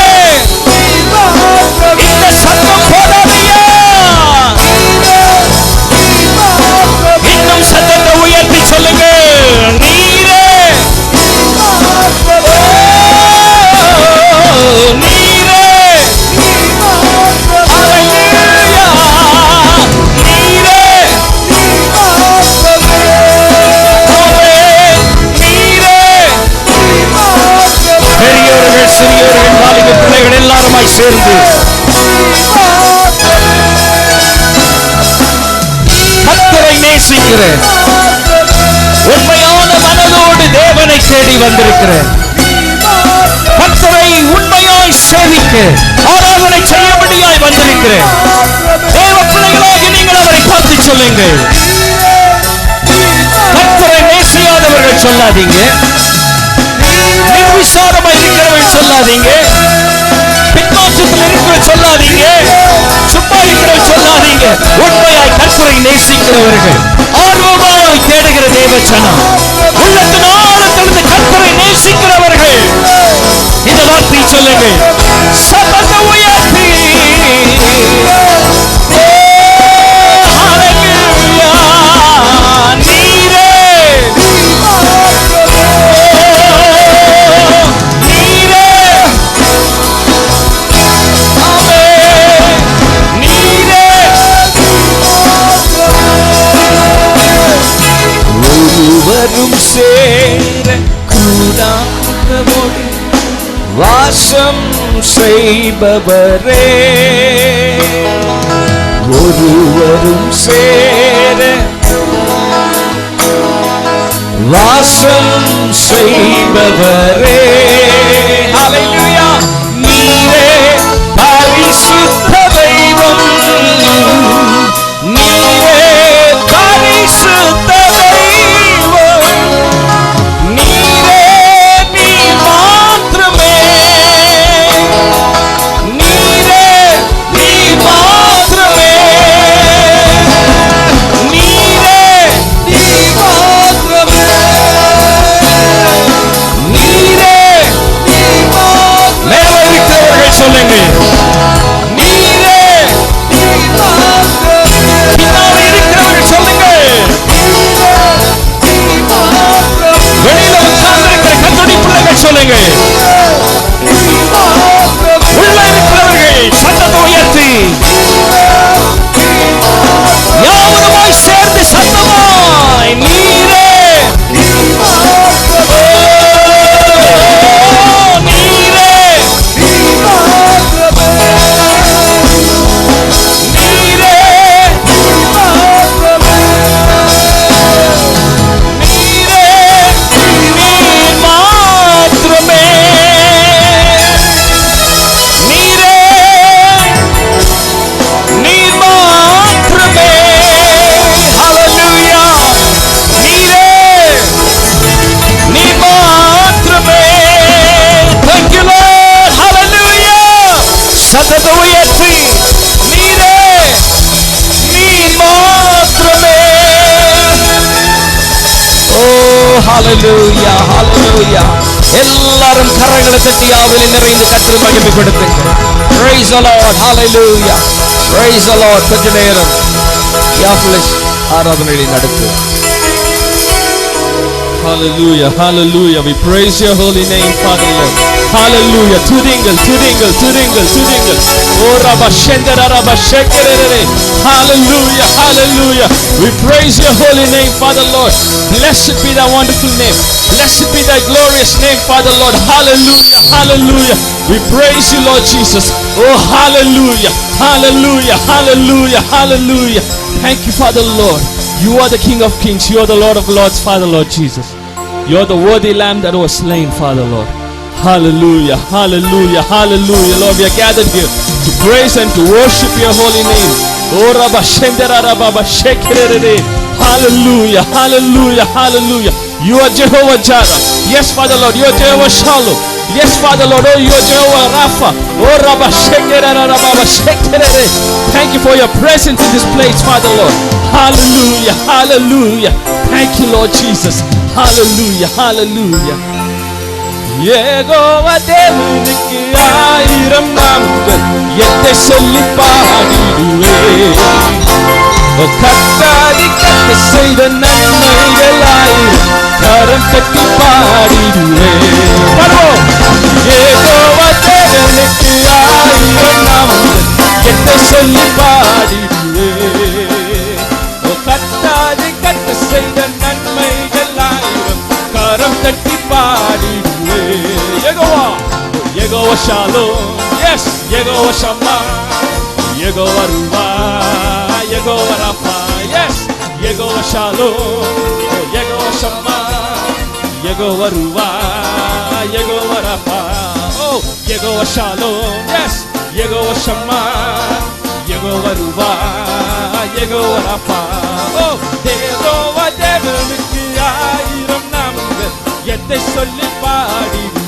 இந்த சத்தம் போதாதையா, இன்னும் சத்தத்தை உயர்த்தி சொல்லுங்க, நீரே. நீரே. ஹalleluya. நீரே. நீரே. பெரியவர்கள் சிறியவர்கள் வாலிப பிள்ளைகள் எல்லாருமாய் சேர்ந்து கர்த்தரை நேசிக்கிற உண்மையான மனதோடு தேவனை தேடி வந்திருக்கிறேன், கர்த்தரை உண்மையாய் சேவிக்க ஆராதனை செய்யும்படியாய் வந்திருக்கிறேன் தேவ பிள்ளைகளாகி நீங்கள் அவரை பார்த்து சொல்லுங்கள். கர்த்தரை நேசியாதவர்கள் சொல்லாதீங்க, நிர்விசாரமாய் இருக்கிறவர்கள் சொல்லாதீங்க, பின்மாற்றத்தில் இருக்கிற சொல்லாதீங்க, சும்மா இருக்கிற சொல்லாதீங்க. உண்மையாய் கர்த்தரை நேசிக்கிறவர்கள், ஆர்வமாய் தேடுகிற தேவ ஜனம், உள்ளத்தின் ஆழத்திலிருந்து கர்த்தரை நேசிக்கிறவர்கள் இந்த வார்த்தையை சொல்லுங்கள். சத்தத்தை உயர்த்தி ஒருவரும் சேர கூடாதபடி வாசம் செய்பவரே, ஒருவரும் சேர வாசம் செய்பவரே. ஹalleluya. நீரே பரிசுத்த தெய்வம், நீரே பரிசுத்த தெய்வம், நீரே நீர் மாத்திரமே, நீரே நீர் மாத்திரமே, நீரே நீர் மாத்திரமே, நீரே hallelujah, hallelujah. எல்லாரும் கரங்களை தட்டி ஆவிலே நிறைந்து கர்த்தரை மகிமைப்படுத்துங்க. Praise the Lord, hallelujah. Praise the Lord. கொஞ்ச நேரம் யாஃப்லெஸ் ஆராதனையை நடத்து. Hallelujah, hallelujah. We praise your holy name, Father Lord. Hallelujah. Tudingal, tudingal, tudingal, tudingal. Oh, Rabba Shendera, Rabba Shekerere. Hallelujah, hallelujah. We praise your holy name, Father Lord. Blessed be thy wonderful name. Blessed be thy glorious name, Father Lord. Hallelujah, hallelujah. We praise you, Lord Jesus. Oh, hallelujah, hallelujah, hallelujah, hallelujah. Thank you, Father Lord. You are the King of Kings. You are the Lord of Lords, Father Lord Jesus. You are the worthy Lamb that was slain, Father Lord. Hallelujah, hallelujah, hallelujah. Lord, we are gathered here to praise and to worship your holy name. Oh, Rabba Shendera, Rabba Shekerere. Hallelujah, hallelujah, hallelujah. You are Jehovah Jireh. Yes, Father Lord. You are Jehovah Shalom. Yes, Father Lord. Oh, you are Jehovah Rapha. Oh, Rabba Shekerere, Rabba Shekerere. Thank you for your presence in this place, Father Lord. Hallelujah, hallelujah. Thank you, Lord Jesus. Hallelujah, hallelujah. Jehovah தேவனுக்கு ஆயிரம் நாமங்கள் எதை சொல்லி பாடிடுவேன். கர்த்தாதி கர்த்தர் செய்த நன்மைகள் ஆயிரம் கரம் தட்டி பாடிடுவேன். யெகோவா தேவனுக்கு ஆயிரம் நாமங்கள் எதை சொல்லி பாடிடுவேன். கர்த்தாதி கர்த்தர் செய்த நன்மைகள் ஆயிரம் கரம் தட்டி பாடிடுவேன். Yehovah Shalom, yes, Yehovah Shammah, Yehovah Ruah, Yehovah Rapha, yes, Yehovah Shalom, Yehovah Shammah, Yehovah Ruah, Yehovah Rapha, oh, Yehovah Shalom, yes, Yehovah Shammah, Yehovah Ruah, Yehovah Rapha, oh, Yehovah தேவனுக்கு ஆயிரம் நாமங்கள் எதை சொல்லி பாடிடுவேன்.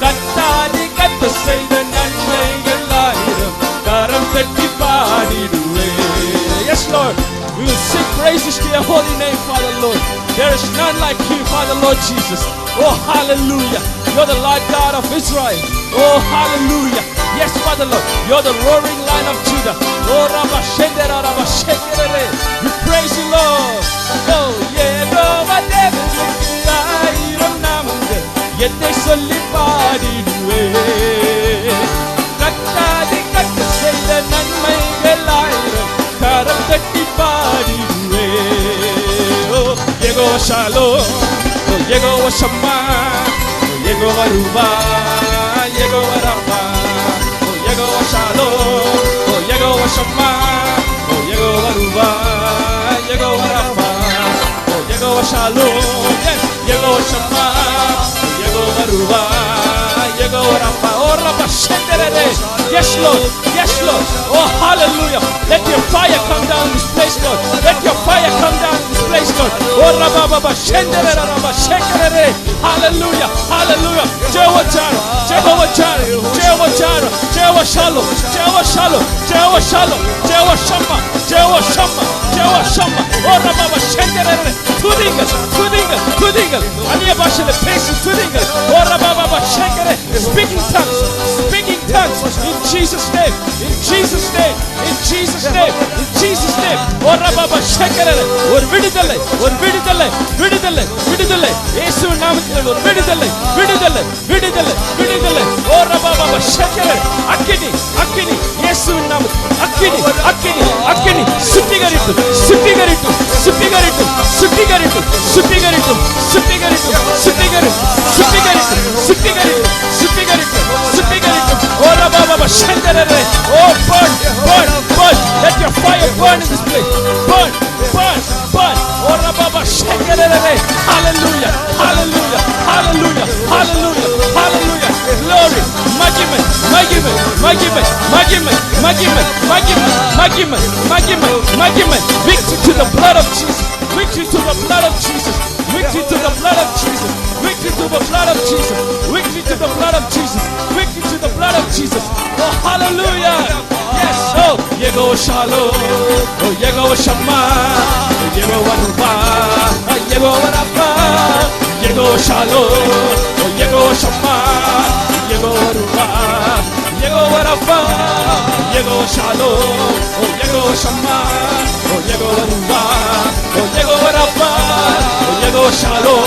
கர்த்தாதி கர்த்தர் செய்த நன்மைகள் ஆயிரம் கரம் தட்டி பாடிடுவேன். Yes, Lord, we will sing praises to your holy name, Father Lord. There is none like you, Father Lord Jesus. Oh, hallelujah. You're the Lord God of Israel. Oh, hallelujah. Yes, Father Lord, you're the roaring lion of Judah. Oh, Rabba Shendera, Rabba Shekerere. We praise you, Lord. Oh, Yehovah தேவனுக்கு ஆயிரம் நாமங்கள் எதை சொல்லி பாடிடுவேன். கர்த்தாதி கர்த்தர் செய்த நன்மைகள் ஆயிரம் கரம் தட்டி பாடிடுவேன். Oh, Yehovah Shalom, oh, Yehovah Shammah, oh, Yehovah Ruah, Yehovah Rapha, oh, Yehovah Shalom, oh, Yehovah Shammah, oh, Yehovah Ruah, Yehovah Rapha, oh, Yehovah Shalom, yes, Yehovah Shammah, Yehovah Ruah, Yehovah Rapha, oh, Rabba Shekerere. Yes, Lord, yes, Lord. Oh, hallelujah. Let your fire come down in this place, Lord. Let your fire come down in this place, Lord. Oh, Rabba Shendera, Rabba Shekerere. Hallelujah, hallelujah. Jehovah Jireh, Jehovah Jireh, Jehovah Jireh, Jehovah Shalom, Jehovah Shalom, Jehovah Shalom, Jehovah Shammah, Jehovah Shammah, Jehovah Shammah. Oh, Rabba Shenderere. Tudingal, tudingal, tudingal. Aniya bashale praise tudingal. Oh, Rabba Shekerere. Speaking tongues, speaking tongues. In Jesus' name, in Jesus' name, in Jesus' name, in Jesus' name. Oh, Rabba Shekerere. ஒரு விடுதலை, ஒரு விடுதலை, விடுதலை, விடுதலை. இயேசுவின் நாமத்தில் ஒரு விடுதலை, விடுதலை, விடுதலை, விடுதலை. ஓ ரபா ஷக்கரே. அக்கினி, அக்கினி. இயேசுவின் நாமத்தில் அக்கினி, அக்கினி, அக்கினி. சுத்திகரித்து, சுத்திகரித்து, சுத்திகரித்து, சுத்திகரித்து, சுத்திகரித்து, சுத்திகரித்து, சுத்திகரித்து, சுத்திகரித்து, சுத்திகரித்து, சுத்திகரித்து, சுத்திகரித்து. ஓ ரபா ஷக்கரே. Oh, burn, burn, burn. Let your fire burn in this place. Burn, burn, burn. Oh, Rabba Shekerere. Hallelujah, hallelujah, hallelujah, hallelujah, hallelujah. Glory, Magiman, Magiman, Magiman, Magiman, Magiman, Magiman, Magiman, Magiman, Magiman. Victory to the blood of Jesus. Victory to the blood of Jesus. Victory to the blood of Jesus. Victory to the blood of Jesus. Victory to the blood of Jesus. Victory to the blood of Jesus. Oh, hallelujah. Yes, oh, Yehovah Shalom, oh, Yehovah Shammah, oh, Yehovah Ruah, oh, Yehovah Yehovah Shalom, oh Yehovah Shammah, Yehovah Ruah, Yehovah Rapha, Yehovah Shalom, oh Yehovah Shammah, oh Yehovah Ruah, oh Yehovah Rapha, oh Yehovah Shalom,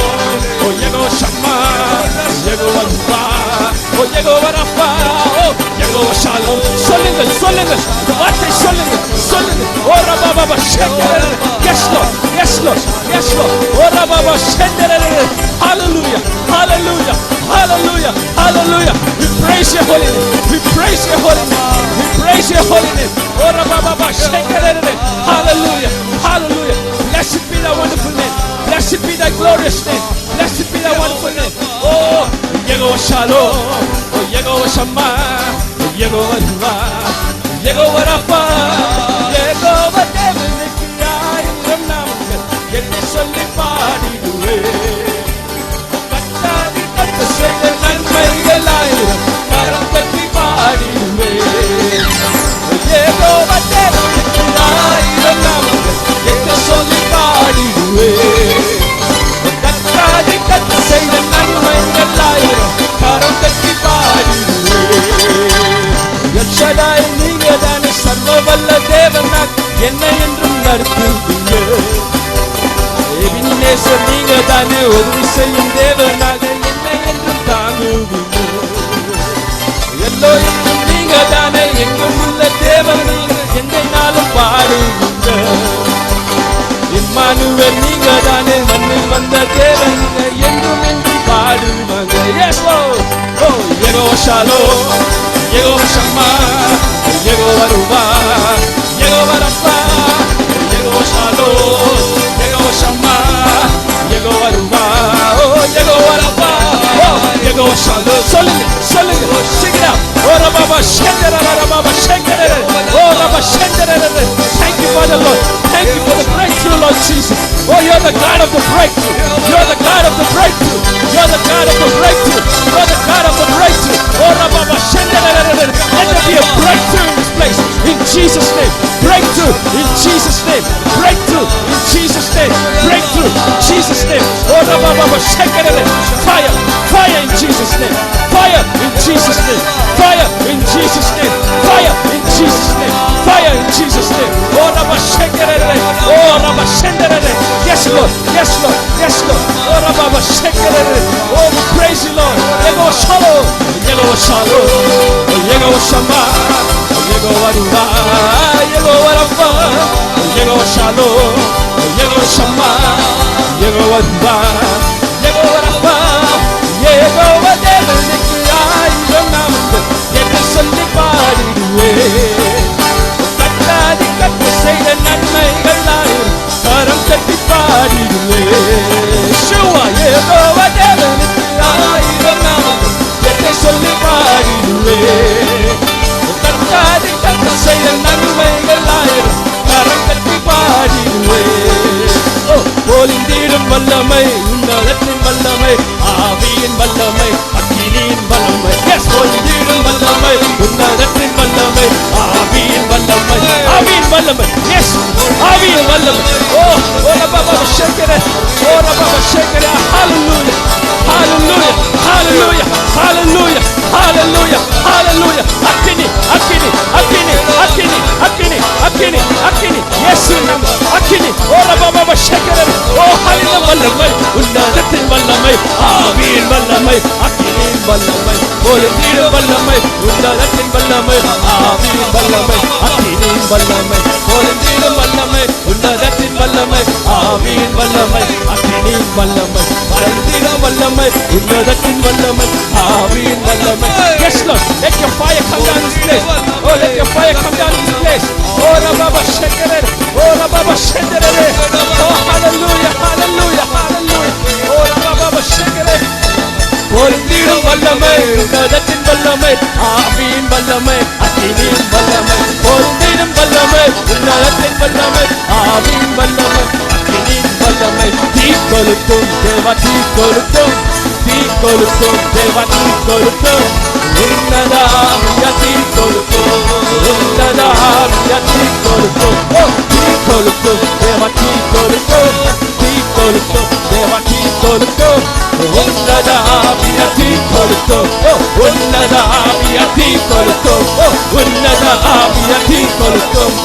oh Yehovah Shammah, Yehovah Ruah, oh Yehovah Rapha, oh Yehovah Shalom. சொல்லுங்கள் சொல்லுங்கள் இந்த வார்த்தை சொல்லுங்கள் சொல்லுங்கள். ஓ ரபாபா ஷெண்டரே. Yes Lord, yes Lord, yes Lord. O ரபாபா ஷெண்டரே. Hallelujah, hallelujah, hallelujah, hallelujah. We praise your holy name, we praise your holy name, we praise your holy name. O ரபாபா ஷெண்டரே. Hallelujah, hallelujah. Blessed be thy wonderful name, blessed be thy glorious name, blessed be thy wonderful name. Oh Yehovah Shalom, oh Yehovah Shammah, oh Yehovah Ruah, Yehovah Rapha, Yehovah தேவனுக்கு ஆயிரம் நாமங்கள் என்னை சொல்லி பாடிடுவேன். கர்த்தாதி கர்த்த செய்த நன்மைகள் ஆயிரம் கரம் தட்டி பாடிடுவேன். Yehovah தேவனுக்கு ஆயிரம் நாமங்கள் என்னை சொல்லி பாடிடுவேன். கர்த்தாதி கர்த்த செய்த நன்மைகள் ஆயிரம் கரம் தட்டி பாடிடுவேன். எல்ஷடாய் நீங்கதானே சர்வ வல்ல தேவனாக என்னை என்றும் நடத்துவீங்க. எபினேசர் நீங்கதானே உதவி செய்யும் தேவனாக என்னை என்றும் தாங்குவீங்க. எல்லோருக்கும் நீங்கதானே எங்கும் உள்ள தேவனாக என்னை நாளும் பாடுவீங்க. இம்மானுவேல் நீங்கதானே மண்ணில் வந்த தேவனாக என்றும் என்று பாடுவாங்க. Yes Lord, oh Yehovah Shalom, Yehovah Shammah, Yehovah Ruah, Yehovah Rapha, Yehovah Shalom, Yehovah Shammah, Yehovah Ruah, oh Yehovah Rapha, oh Yehovah Shalom. சொல்லுங்க சொல்லுங்க, sing it out. Oh Rabba Shendera, Rabba Shendera, oh Rabba Shendera. Thank you for the Lord, thank you for the breakthrough, Lord Jesus. Oh, you're the God of the breakthrough, you're the God of the breakthrough, you're the God of the breakthrough, you're the God of the breakthrough. Oh Rabba Shendera. Let there be a breakthrough in this place, in Jesus' name. Breakthrough in Jesus' name. Breakthrough in Jesus' name. Breakthrough in Jesus' name. Oh Rabba Shendera. Fire, fire in Jesus' name. Fire in Jesus' name. Fire in Jesus' name. Fire in Jesus' name. Fire in Jesus' name. Oh Rabba Shendera. Oh Rabba Shendera. Yes Lord, yes Lord, yes Lord. Oh Rabba Shendera. Oh we praise you Lord. Yehovah Shalom, Yehovah Shalom, Yehovah Shammah, Yehovah Ruah, Yehovah Rapha, Yehovah Shalom, Yehovah Shammah, Yehovah Ruah, Yehovah Rapha, Yehovah தேவனுக்கு ஆயிரம் நாமங்கள் என்னை சொல்லி பாடிடுவேன். கர்த்தாதி கர்த்த செய்த நன்மைகள் ஆயிரம் கரம் தட்டி பாடிடுவேன். ஷுவா யெகோவா தேவனுக்கு ஆயிரம் நாமங்கள் என்னை சொல்லி பாடிடுவேன். கர்த்தாதி கர்த்த செய்த நன்மைகள் ஆயிரம் கரம் தட்டி பாடிடுவேன். பொழிந்திடும் வல்லமை, உன்னதத்தின் வல்லமை, ஆவியின் வல்லமை, அக்கினியின் வல்லமை. எஸ், பொழிந்திடும் வல்லமை, உன்னதத்தின் வல்லமை, ஆவியின் வல்லமை, ஆவியின் வல்லமை. எஸ், ஆவியின் வல்லமை. ஓ ரபா ஷேக்கரே, ஓ ரபா ஷேக்கரே. ஹalleluya, ஹalleluya, ஹalleluya, ஹalleluya, ஹalleluya, ஹalleluya. அக்கினி, அக்கினி, அக்கினி, அக்கினி, அக்கினி, அக்கினி, அக்கினி. இயேசு நாம அக்கினி. ஓ ரபா ஷேக்கரே. ஓ ஹalleluya வல்லமை, உன்னதத்தின் வல்லமை, ஆவியின் வல்லமை, அக்கினியின் வல்லமை, பொழிந்திடும் வல்லமை, உன்னதத்தின் வல்லமை, ஆவியின் வல்லமை, அக்கினியின் வல்லமை, பொழிந்திடும் வல்லமை, உன்னதத்தின் வல்லமை, ஆவியின் வல்லமை, அக்கினியின் வல்லமை, பொழிந்திடும் வல்லமை, உன்னதத்தின் வல்லமை, ஆவியின் வல்லமை. Yes Lord, let your fire come down this place. Oh, let your fire come down this place. Oh Rabba Shendera, oh Rabba Shendera. Oh hallelujah, hallelujah, hallelujah. Oh Rabba Shendera. பொழிந்திடும் வல்லமை, உன்னதத்தின் வல்லமை, ஆவியின் வல்லமை, அக்கினியின் வல்லமை, பொழிந்திடும் வல்லமை, உன்னதத்தின் வல்லமை, ஆவியின் வல்லமை, அக்கினியின் வல்லமை. தீ கொளுத்தும் தேவா, தீ கொளுத்தும், தீ கொளுத்தும் தேவா, தீ கொளுத்தும், உன்னதாமிய தீ கொளுத்தும், உன்னதாமிய தீ கொளுத்தும். ஓ தீ கொளுத்தும் தேவா, தீ கொளுத்தும், தீ கொளுத்தும் தேவா, தீ கொளுத்தும், உன்னத ஆவிய தீ கொளுத்தும் உன்னத ஆவிய தீ கொளுத்தும் உன்னத ஆவிய தீ கொளுத்தும்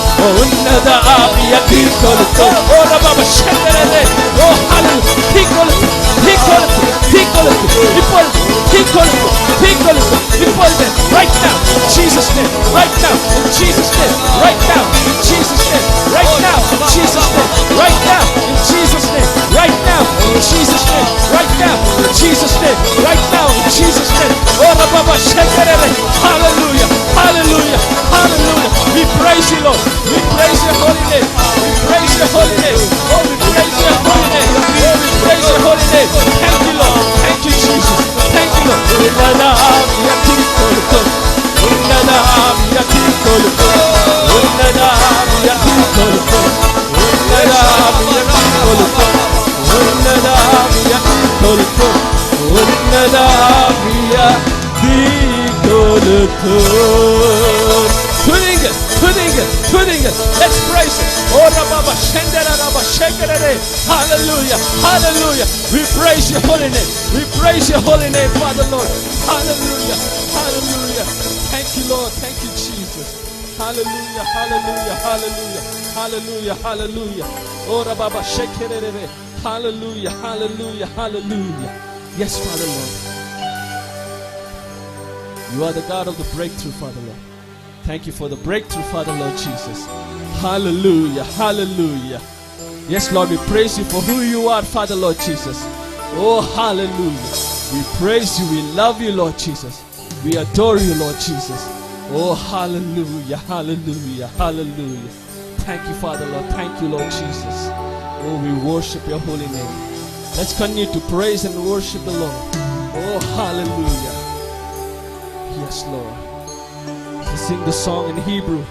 உன்னத ஆவிய தீ கொளுத்தும் ஓ ரபா ஷக்கரே ஓ ஹalleluya தீ கொளுத்தும் தீ கொளுத்தும் தீ கொளுத்தும் இப்பொழுது தீ கொளுத்தும் தீ கொளுத்தும் இப்பொழுது right now Jesus name right now in Jesus name right now in Jesus name right now in Jesus name right now in Jesus name right now in Jesus name right now in Jesus name right now in Jesus name oh rabba shekere hallelujah hallelujah hallelujah we praise you Lord we praise your holy name we praise your holy name oh we praise your holy name oh we praise your holy name thank you Lord thank you Jesus thank you Lord unnada aviya tikolukum unnada aviya tikolukum unnada aviya tikolukum unnada aviya tikolukum unnada aviya tikolukum unnada aviya tikolukum Putting it. Let's praise it. Oh, Rabba, Shendera, Rabba, Shekere. Hallelujah, hallelujah. We praise your holy name. We praise your holy name, Father Lord. Hallelujah, hallelujah. Thank you, Lord. Thank you, Jesus. Hallelujah, hallelujah, hallelujah, hallelujah, hallelujah. Oh, Rabba, Shekere. Hallelujah, hallelujah, hallelujah. Yes, Father Lord. You are the God of the breakthrough, Father Lord. Thank you for the breakthrough, Father Lord Jesus. Hallelujah, hallelujah. Yes, Lord, we praise you for who you are, Father Lord Jesus. Oh, hallelujah. We praise you, we love you, Lord Jesus. We adore you, Lord Jesus. Oh, hallelujah, hallelujah, hallelujah. Thank you, Father Lord. Thank you, Lord Jesus. Oh, we worship your holy name. Let's continue to praise and worship the Lord. Oh, hallelujah. Yes, Lord. To sing the song in Hebrew.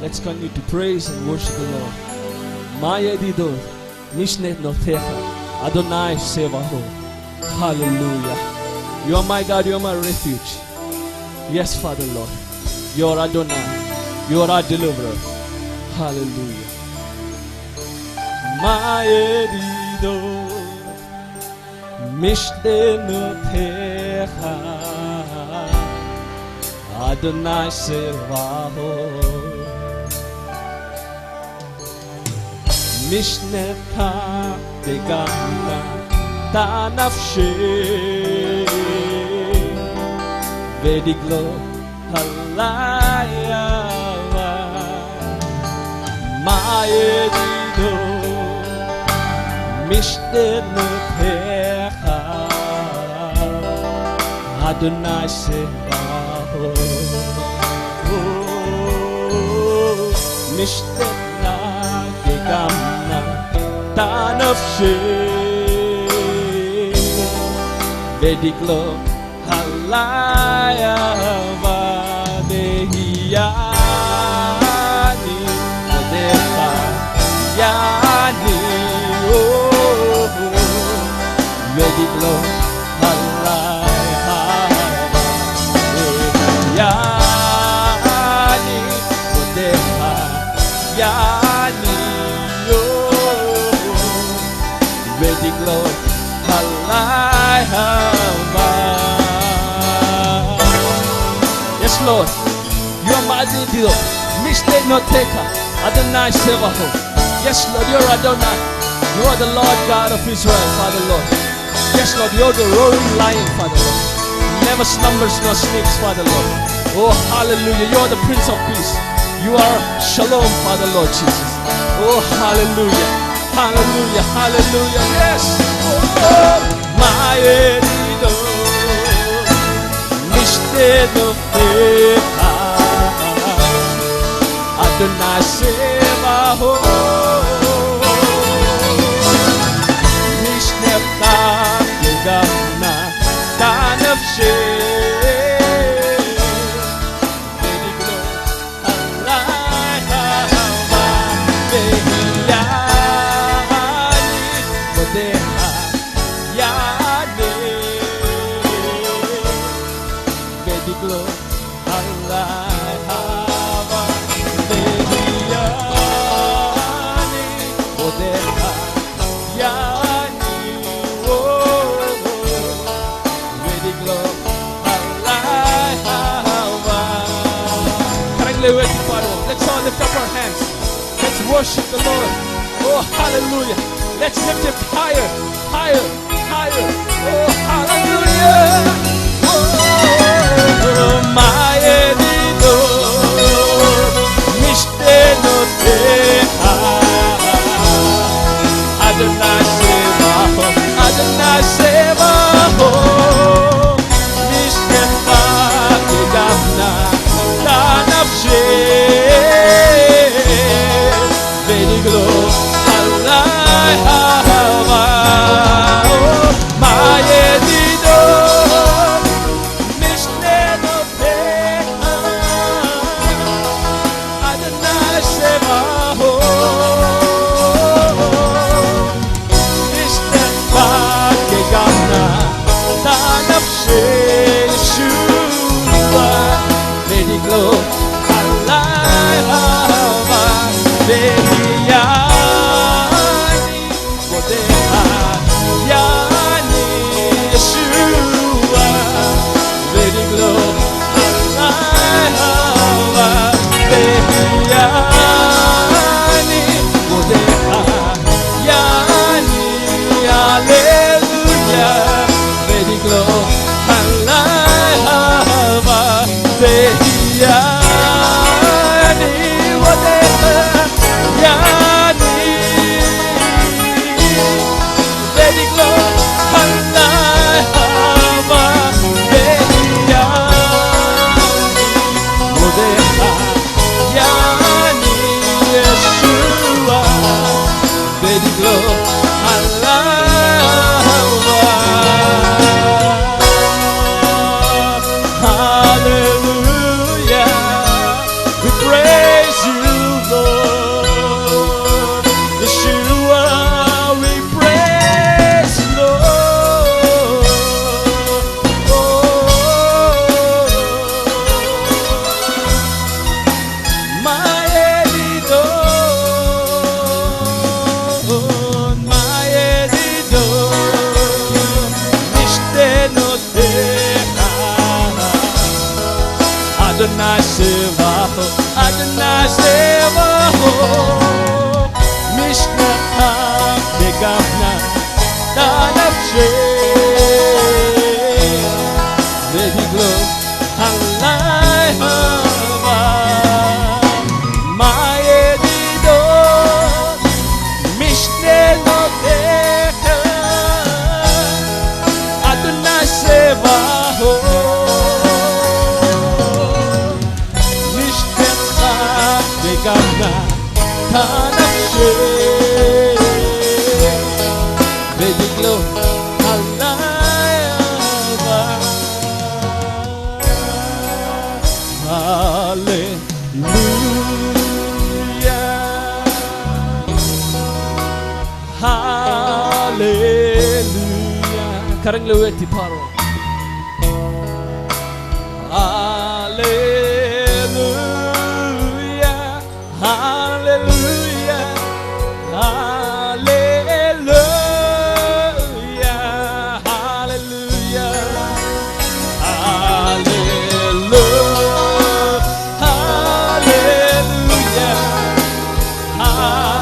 Let's continue to praise and worship the Lord. Maya dido, mishnet notecha, Adonai sevaho. Hallelujah. You are my God, you are my refuge. Yes, Father Lord. You are Adonai. You are our deliverer. Hallelujah. Maya dido, mishnet notecha, Adonai Sevaho Mishneta Begana Tanafshe Vediglo Halayava Maedido Mishneta Pecha Adonai Sevaho Mishtena gegamna tanafshe Vediglo halaya vadehiyani Vadeha yani Vediglo halaya vadehiyani Vadeha yani Vediglo halaya Yes, Lord, you are my Adido. Mishte noteka, Adonai Sevaho. Yes, Lord, you are Adonai. You are the Lord God of Israel, Father Lord. Yes, Lord, you are the roaring lion, Father Lord. Never slumbers nor sleeps, Father Lord. Oh, hallelujah, you are the Prince of Peace. You are Shalom, Father Lord Jesus. Oh, hallelujah, hallelujah, hallelujah. Yes, oh, my Adido. Adonai Sevaho Mishneta Gegamna Tanafshe Vediglo Halayava Vehiyani Vadeha Yani Vediglo Halayava Vehiyani Let's all lift up our hands. Let's worship the Lord. Oh, hallelujah. Let's lift Him higher, higher, higher. Oh, hallelujah. Oh, my Edidor, Mishte no Teha, Adonai Sevaho, Adonai Sevaho, Mishte Gavna, Danavshe, Beniglo, Allah Hava, my Edidor, Mishte no Teha, Adonai Sevaho, Mishte Gavna, Danavshe, Yeshua, Beniglo, Allah Hava, Behiyani, Modeha, Yani, Yeshua, Beniglo, Allah Hava, Behiyani, Modeha, Yani, Hallelujah, Beniglo, Allah Hava, Behiyani, Modeha, Yani, Beniglo, Allah Hava, Behiyani, Modeha, Yani, Yeshua, Beniglo, Allah Hava. Hallelujah. We praise you, Lord. Yeshua, we praise you, Lord. Oh, my Edidor, my Edidor, Mishte no Teha, Adonai Sevaho, Adonai Sevaho, Mishna Begavna, Danavshe, Beniglo, Allah Hava, my Edidor, Mishne no Teha, Adonai Sevaho, Mishnecha Begavna, Danavshe, Beniglo, Allah Hava. Hallelujah, Hallelujah. கரங்களை உயர்த்தி பாடுவோம். Hallelujah, Hallelujah, Hallelujah, Hallelujah, Hallelujah, Hallelujah, Hallelujah, Hallelujah,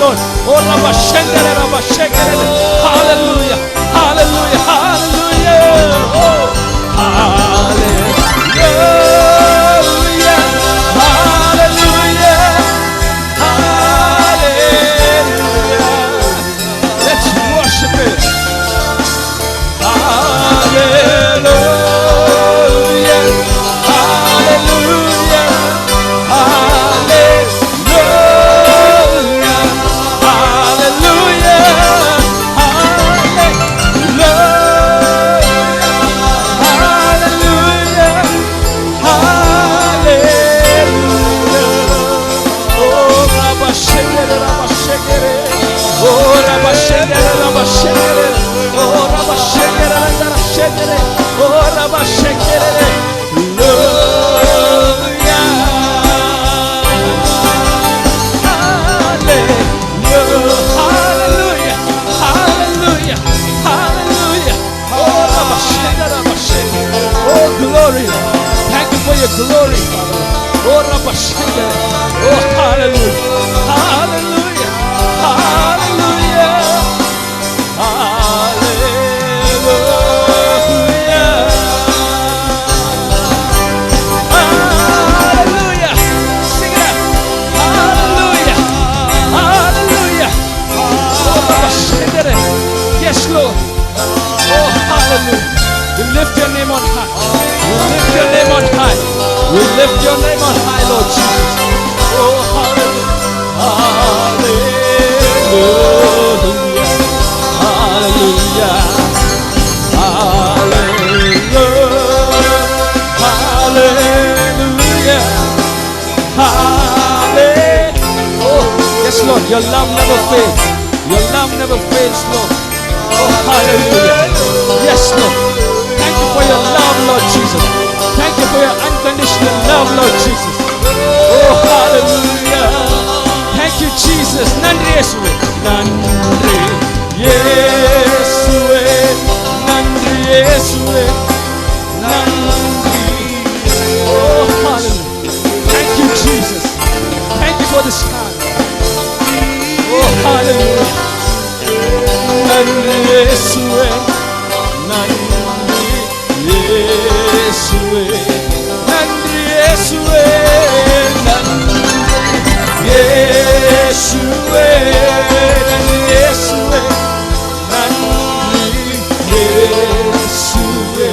Lord. Oh, Rabba Shendere, Rabba Shekere. Hallelujah. Hallelujah. Hallelujah. Oh, hallelujah. for your glory, Father. Oh, Rabba Shanda. Oh, hallelujah. Hallelujah. Hallelujah. Hallelujah. Sing it out. Hallelujah. Hallelujah. Oh, Rabba Shanda. Yes, Lord. Oh, hallelujah. We lift your name on high. We lift your name on high. We lift your name on high, Lord Jesus. Oh, hallelujah. Hallelujah. Hallelujah. Hallelujah. Hallelujah. Oh, yes, Lord. Your love never fails. Your love never fails, Lord. Oh, hallelujah. Yes, Lord. Thank you for your love, Lord Jesus. Thank you for your unconditional love, Lord Jesus. Oh, hallelujah. Thank you, Jesus. Nandri Yeshuve. Nandri Yeshuve. Nandri Yeshuve. Nandri. Oh, hallelujah. Thank you, Jesus. Thank you for this time. Oh, hallelujah. Nandri Yeshuve. Nandri Yeshuve. Nandri Yeshuve. Nandri Yeshuve. Nandri Yeshuve. Nandri Yeshuve.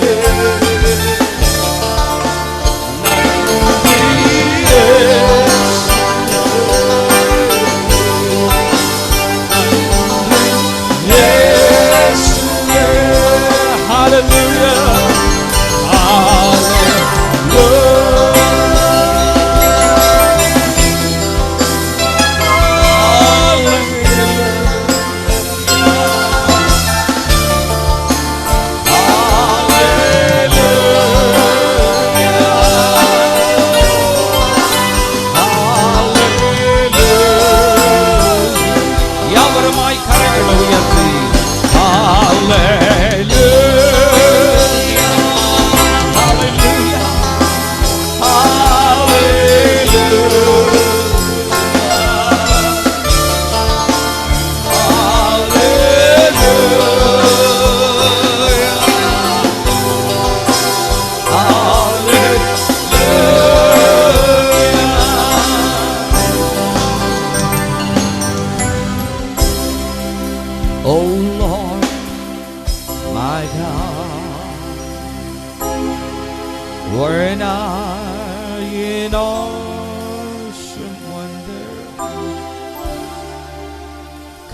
Weren't I in awesome wonder?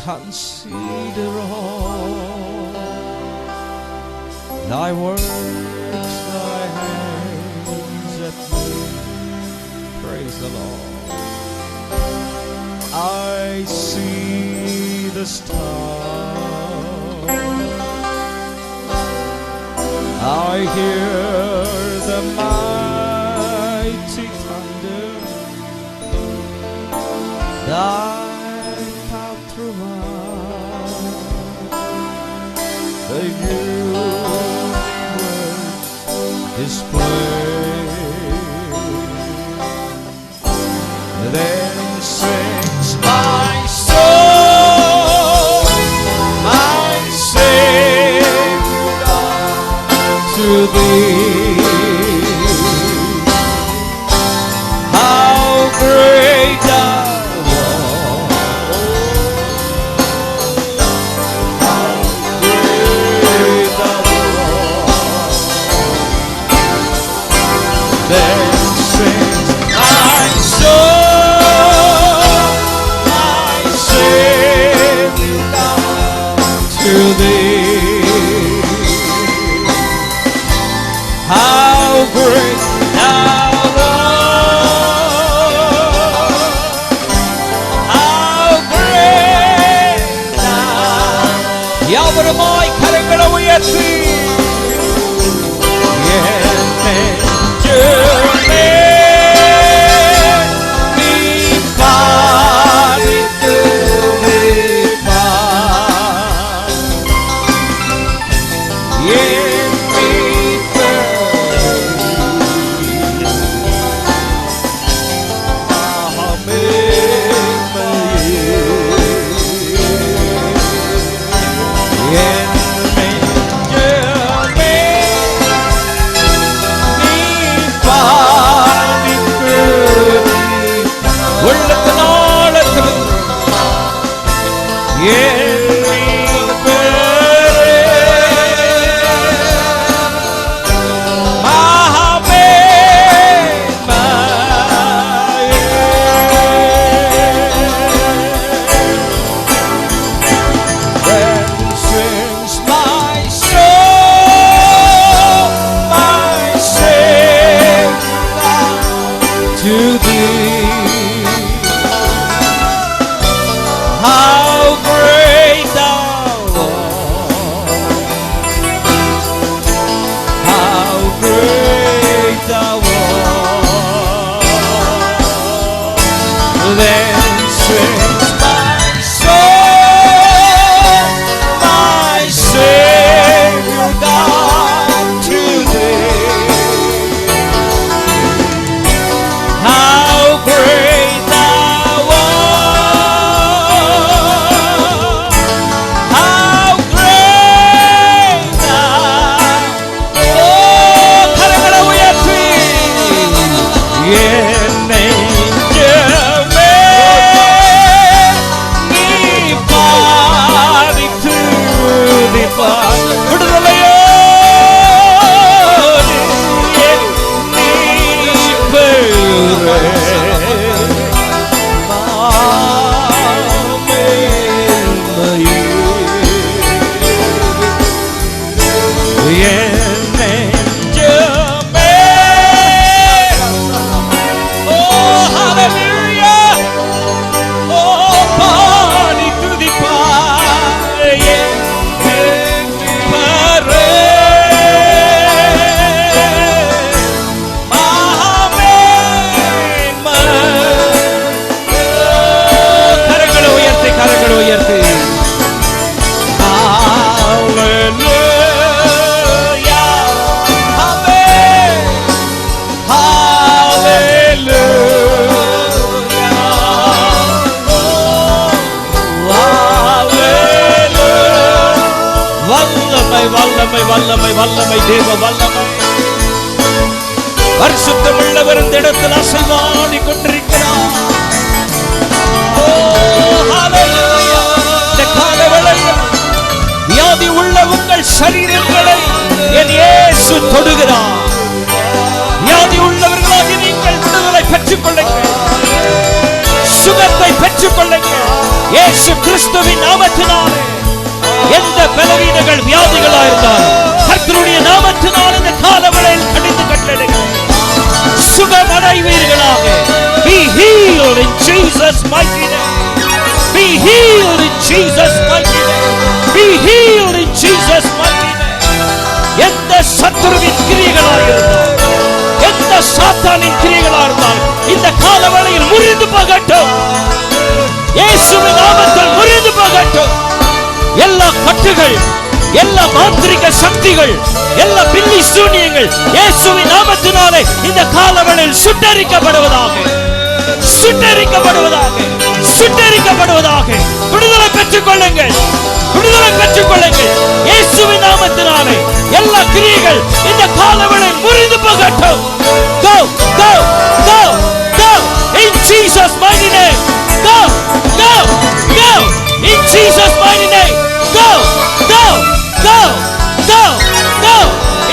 Consider all thy works, thy hands at work. Praise the Lord. I see the stars, I hear the mighty thunder, thy path throughout the universe display. Then sings my soul, my Savior, to thee. How great thou art, how great thou art. Then sings my soul, my Savior, to thee. How great thou art, how great thou. யாவருமாய் கரங்களை உயர்த்தி என் நெஞ்சமே நீ பாடி துதிப்பாய். விடுதலையோடு நீ பெறுவே. வல்லமை வல்லமை தேவ வல்லமை. பரிசுத்தமுள்ளவர் இந்த இடத்தில் அசைவாடி கொண்டிருக்கிறார். இந்த காலவேளையில் வியாதி உள்ள உங்கள் சரீரங்களை என் இயேசு தொடுகிறார். வியாதி உள்ளவர்களாகி நீங்கள் விடுதலை பெற்றுக் கொள்ளுங்கள், சுகத்தை பெற்றுக் கொள்ளுங்கள். இயேசு கிறிஸ்துவின் நாமத்தினாலே எந்த பலவீனங்கள் வியாதிகளா இருந்தாலும் கர்த்தருடைய நாமத்தினால் இந்த காலவேளையில் கடிந்து கட்டளைகள் சுகமடைவீர்களாக. Be healed in Jesus mighty name. Be healed in Jesus mighty name. Be healed in Jesus mighty name. எந்த சத்துருவின் கிரியைகளா இருந்தாலும், எந்த சாத்தானின் கிரியைகளா இருந்தாலும் இந்த காலவேளையில் முறிந்து போகட்டும். இயேசுவின் நாமத்தில் முறிந்து போகட்டும். எல்லா கட்டுகள், எல்லா மாந்திரிக சக்திகள், எல்லா பில்லி சூனியங்கள் இயேசுவின் நாமத்தினாலே இந்த காலவேளையில் சுட்டெரிக்கப்படுவதாக, சுட்டெரிக்கப்படுவதாக, சுட்டெரிக்கப்படுவதாக. விடுதலை பெற்றுக் கொள்ளுங்கள், விடுதலை பெற்றுக் கொள்ளுங்கள். இயேசுவின் நாமத்தினாலே எல்லா கிரியைகள் இந்த காலவேளையில் முறிந்து போகட்டும். Go, go, go, go in Jesus mighty name. Go, go, go in Jesus mighty name. Go, go, go, go, go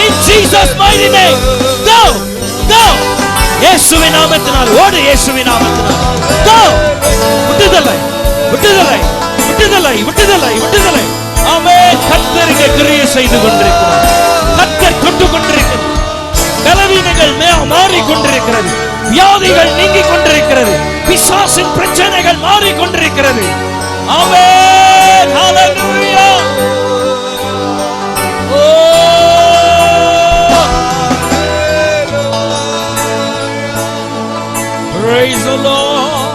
in Jesus mighty name. Go, go. இயேசுவின் நாமத்தினால் ஓடு, இயேசுவின் நாமத்தினால் go. விடுதலை, விடுதலை, விடுதலை, விடுதலை, விடுதலை. ஆமென். கர்த்தர் கிரியை செய்து கொண்டிருக்கிறார். கர்த்தர் தொட்டு கொண்டிருக்கிறார். பலவீனங்கள் மாறிக் கொண்டிருக்கிறது, வியாதிகள் நீங்கிக் கொண்டிருக்கிறது, பிசாசின் பிரச்சனைகள் மாறிக் கொண்டிருக்கிறது. ஆமென். ஹalleluya. Praise the Lord.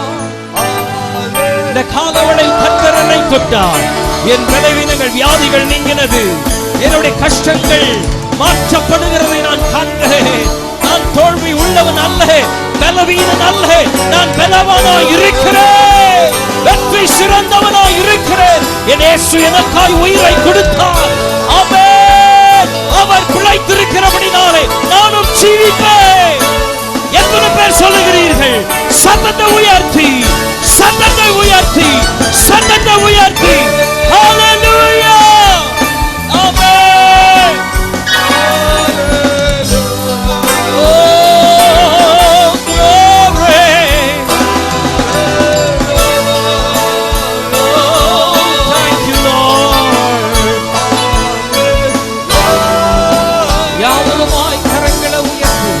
இந்த காலவேளையில் கர்த்தர் என்னை தொட்டார். என் பலவீனங்கள் வியாதிகள் நீங்கினது. என்னுடைய கஷ்டங்கள் மாற்றப்படுகிறதை நான் காண்கிறேன். நான் தோல்வி உள்ளவன் அல்ல, பலவீனன் அல்ல. நான் பலவானாய் இருக்கிறேன், வெற்றி சிறந்தவனாய் இருக்கிறேன். என் இயேசு எனக்காய் உயிரை கொடுத்தார். ஆமென். அவர் பிழைத்திருக்கிறபடினாலே நானும் ஜீவிப்பேன். எத்தனை பேர் சொல்லுகிறீர்கள்? சத்தத்தை உயர்த்தி, சத்தத்தை உயர்த்தி, சத்தத்தை உயர்த்தி. ஹalleluya. ஆமென். Oh glory. Oh thank you Lord. யாவருமாய் கரங்களை உயர்த்தி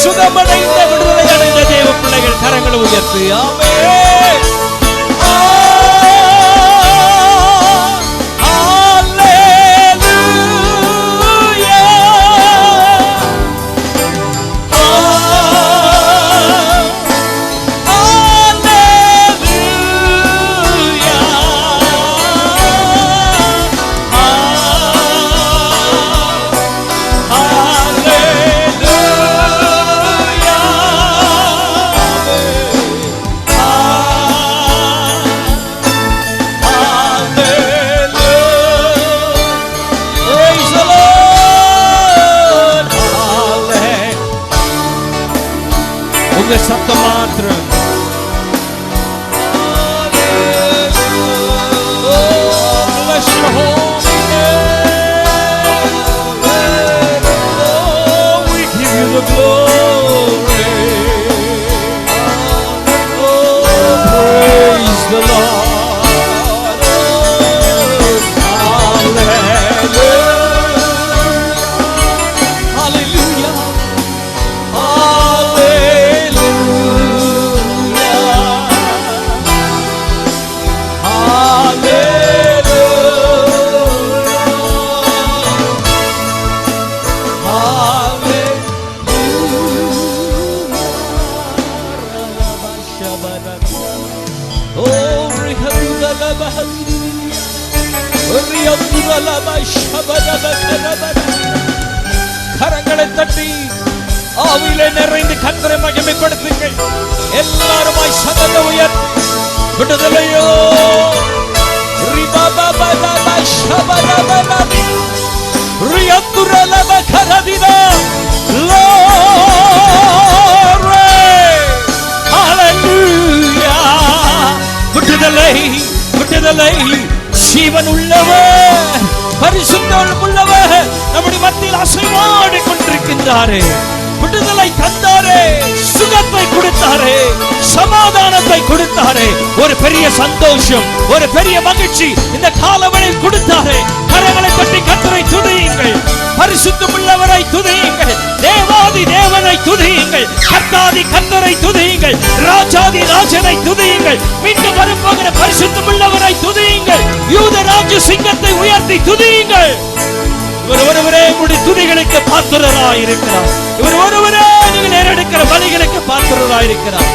சுகமடைந்த விடுதலை அடைந்த தேவ பிள்ளைகள் கரங்களை உயர்த்தி ஆமென். ஹalleluya. உங்க சத்தம் மாத்திரம். Bless your holy name. Oh, we give you the glory. Oh, praise the Lord. Hallelujah. கரங்களை தட்டி ஆவியிலே நிறைந்து கர்த்தரை மகிமைப்படுத்துங்கள். எல்லாருமாய் சத்தத்தை உயர்த்தி விடுதலையோ விடுதலை விடுதலை. ஜீவன் உள்ளவர் பரிசுத்தம் உள்ளவர் நம்முடைய மத்தியில் அசைவாடி கொண்டிருக்கின்றாரே. விடுதலை தந்தாரே, சுகத்தை கொடுத்தாரே, சமாதானத்தை கொடுத்தாரே, ஒரு பெரிய சந்தோஷம், ஒரு பெரிய மகிழ்ச்சி இந்த காலவெளியில் கொடுத்தாரே. கரங்களை தட்டி கர்த்தரை துதியுங்கள். பரிசுத்தம் உள்ளவரை துதியுங்கள். தேவாதி தேவனை துதியுங்கள். கர்த்தாதி கர்த்தரை துதியுங்கள். ராஜாதி ராஜனை துதியுங்கள். மீண்டும் வரப்போகிற பரிசுத்தம் உள்ளவரை துதியுங்கள். யூத ராஜ சிங்கத்தை உயர்த்தி துதியுங்கள். இவர் ஒருவரே உங்களுடைய துதிகளுக்கு பாத்திரராயிருக்கிறார். இவர் ஒருவரே நீங்கள் ஏறெடுக்கிற பலிகளுக்கு பாத்திரராயிருக்கிறார்.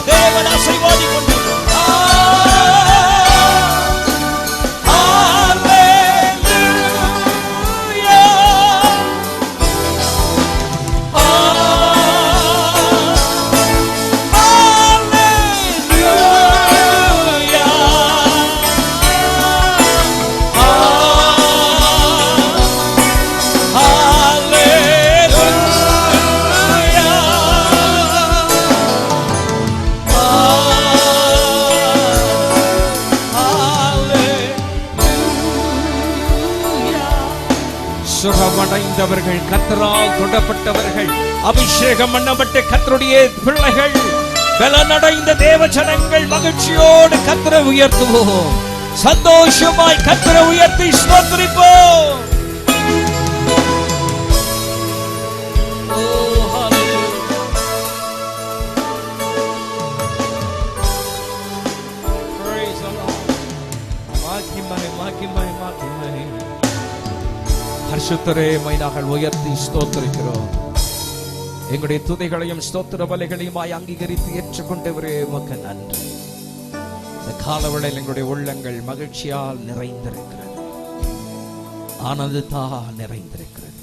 தேவன் ஆசீர்வாதி சுகமடைந்தவர்கள், கர்த்தரால் தொடப்பட்டவர்கள், அபிஷேகம் பண்ணப்பட்ட கர்த்தருடைய பிள்ளைகள், பலனடைந்த தேவ ஜனங்கள் மகிழ்ச்சியோடு கர்த்தரை உயர்த்துவோம். சந்தோஷமாய் கர்த்தரை உயர்த்தி ஸ்தோத்திரிப்போம். பரிசுத்தரே நாங்கள் உயர்த்தி ஸ்தோத்திரிக்கிறோம். எங்களுடைய துதிகளையும் ஸ்தோத்திர பலிகளையுமாய் அங்கீகரித்து ஏற்றுக்கொண்டவரே உமக்கு நன்றி. இந்த காலவேளையில் எங்களுடைய உள்ளங்கள் மகிழ்ச்சியால் நிறைந்திருக்கிறது, ஆனந்தத்தால் நிறைந்திருக்கிறது.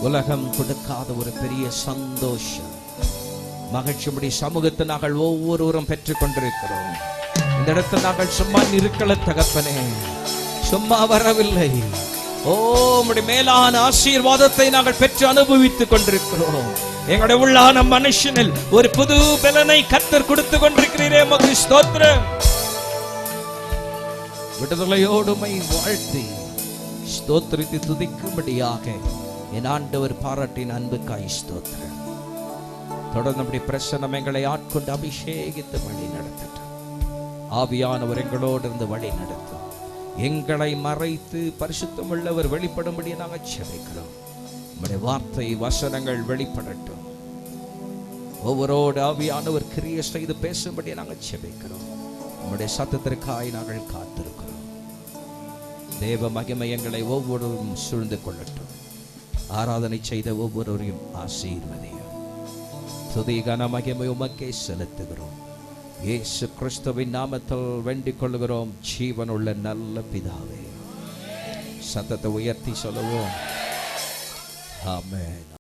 உலகம் கொடுக்காத ஒரு பெரிய சந்தோஷம், மகிழ்ச்சியுடைய சமூகத்தை நாங்கள் ஒவ்வொருவரும் பெற்றுக் கொண்டிருக்கிறோம். இந்த இடத்தில் நாங்கள் சும்மா இருக்கல தகப்பனே, சும்மா வரவில்லை. ஓ, உம்முடைய மேலான ஆசீர்வாதத்தை நாங்கள் பெற்று அனுபவித்துக் கொண்டிருக்கிறோம். எங்களுடைய உள்ளான மனுஷனில் ஒரு புது பலனை கர்த்தர் கொடுத்து கொண்டிருக்கிறீரே, உமக்கு ஸ்தோத்திரம். விடுதலையோடுமை வாழ்த்தி ஸ்தோத்திரித்து துதிக்கும்படியாக என் ஆண்டவர் பாராட்டின் அன்புக்காய் ஸ்தோத்திரம். தொடர்ந்து நம்முடைய பிரசன்னம் எங்களை ஆட்கொண்டு அபிஷேகித்து வழி நடத்தட்டும். ஆவியானவர் எங்களோடு இருந்து வழி நடத்தும். எங்களை மறைத்து பரிசுத்தம் உள்ளவர் வெளிப்படும்படி நாங்கள் ஜெபிக்கிறோம். நம்முடைய வார்த்தை வசனங்கள் வெளிப்படட்டும். ஒவ்வொருவரோடு ஆவியானவர் கிரியை செய்து பேசும்படி நாங்கள் ஜெபிக்கிறோம். நம்முடைய சத்தத்திற்காய் நாங்கள் காத்திருக்கிறோம். தேவ மகிமையங்களை ஒவ்வொருவரும் சூழ்ந்து கொள்ளட்டும். ஆராதனை செய்த ஒவ்வொருவரையும் ஆசீர்வதியும். துதி கன மகிமை உமக்கே செலுத்துகிறோம். இயேசு கிறிஸ்துவின் நாமத்தில் வேண்டிக் கொள்கிறோம் ஜீவனுள்ள நல்ல பிதாவே. சத்தத்தை உயர்த்தி சொல்லுவோம். ஆமென்.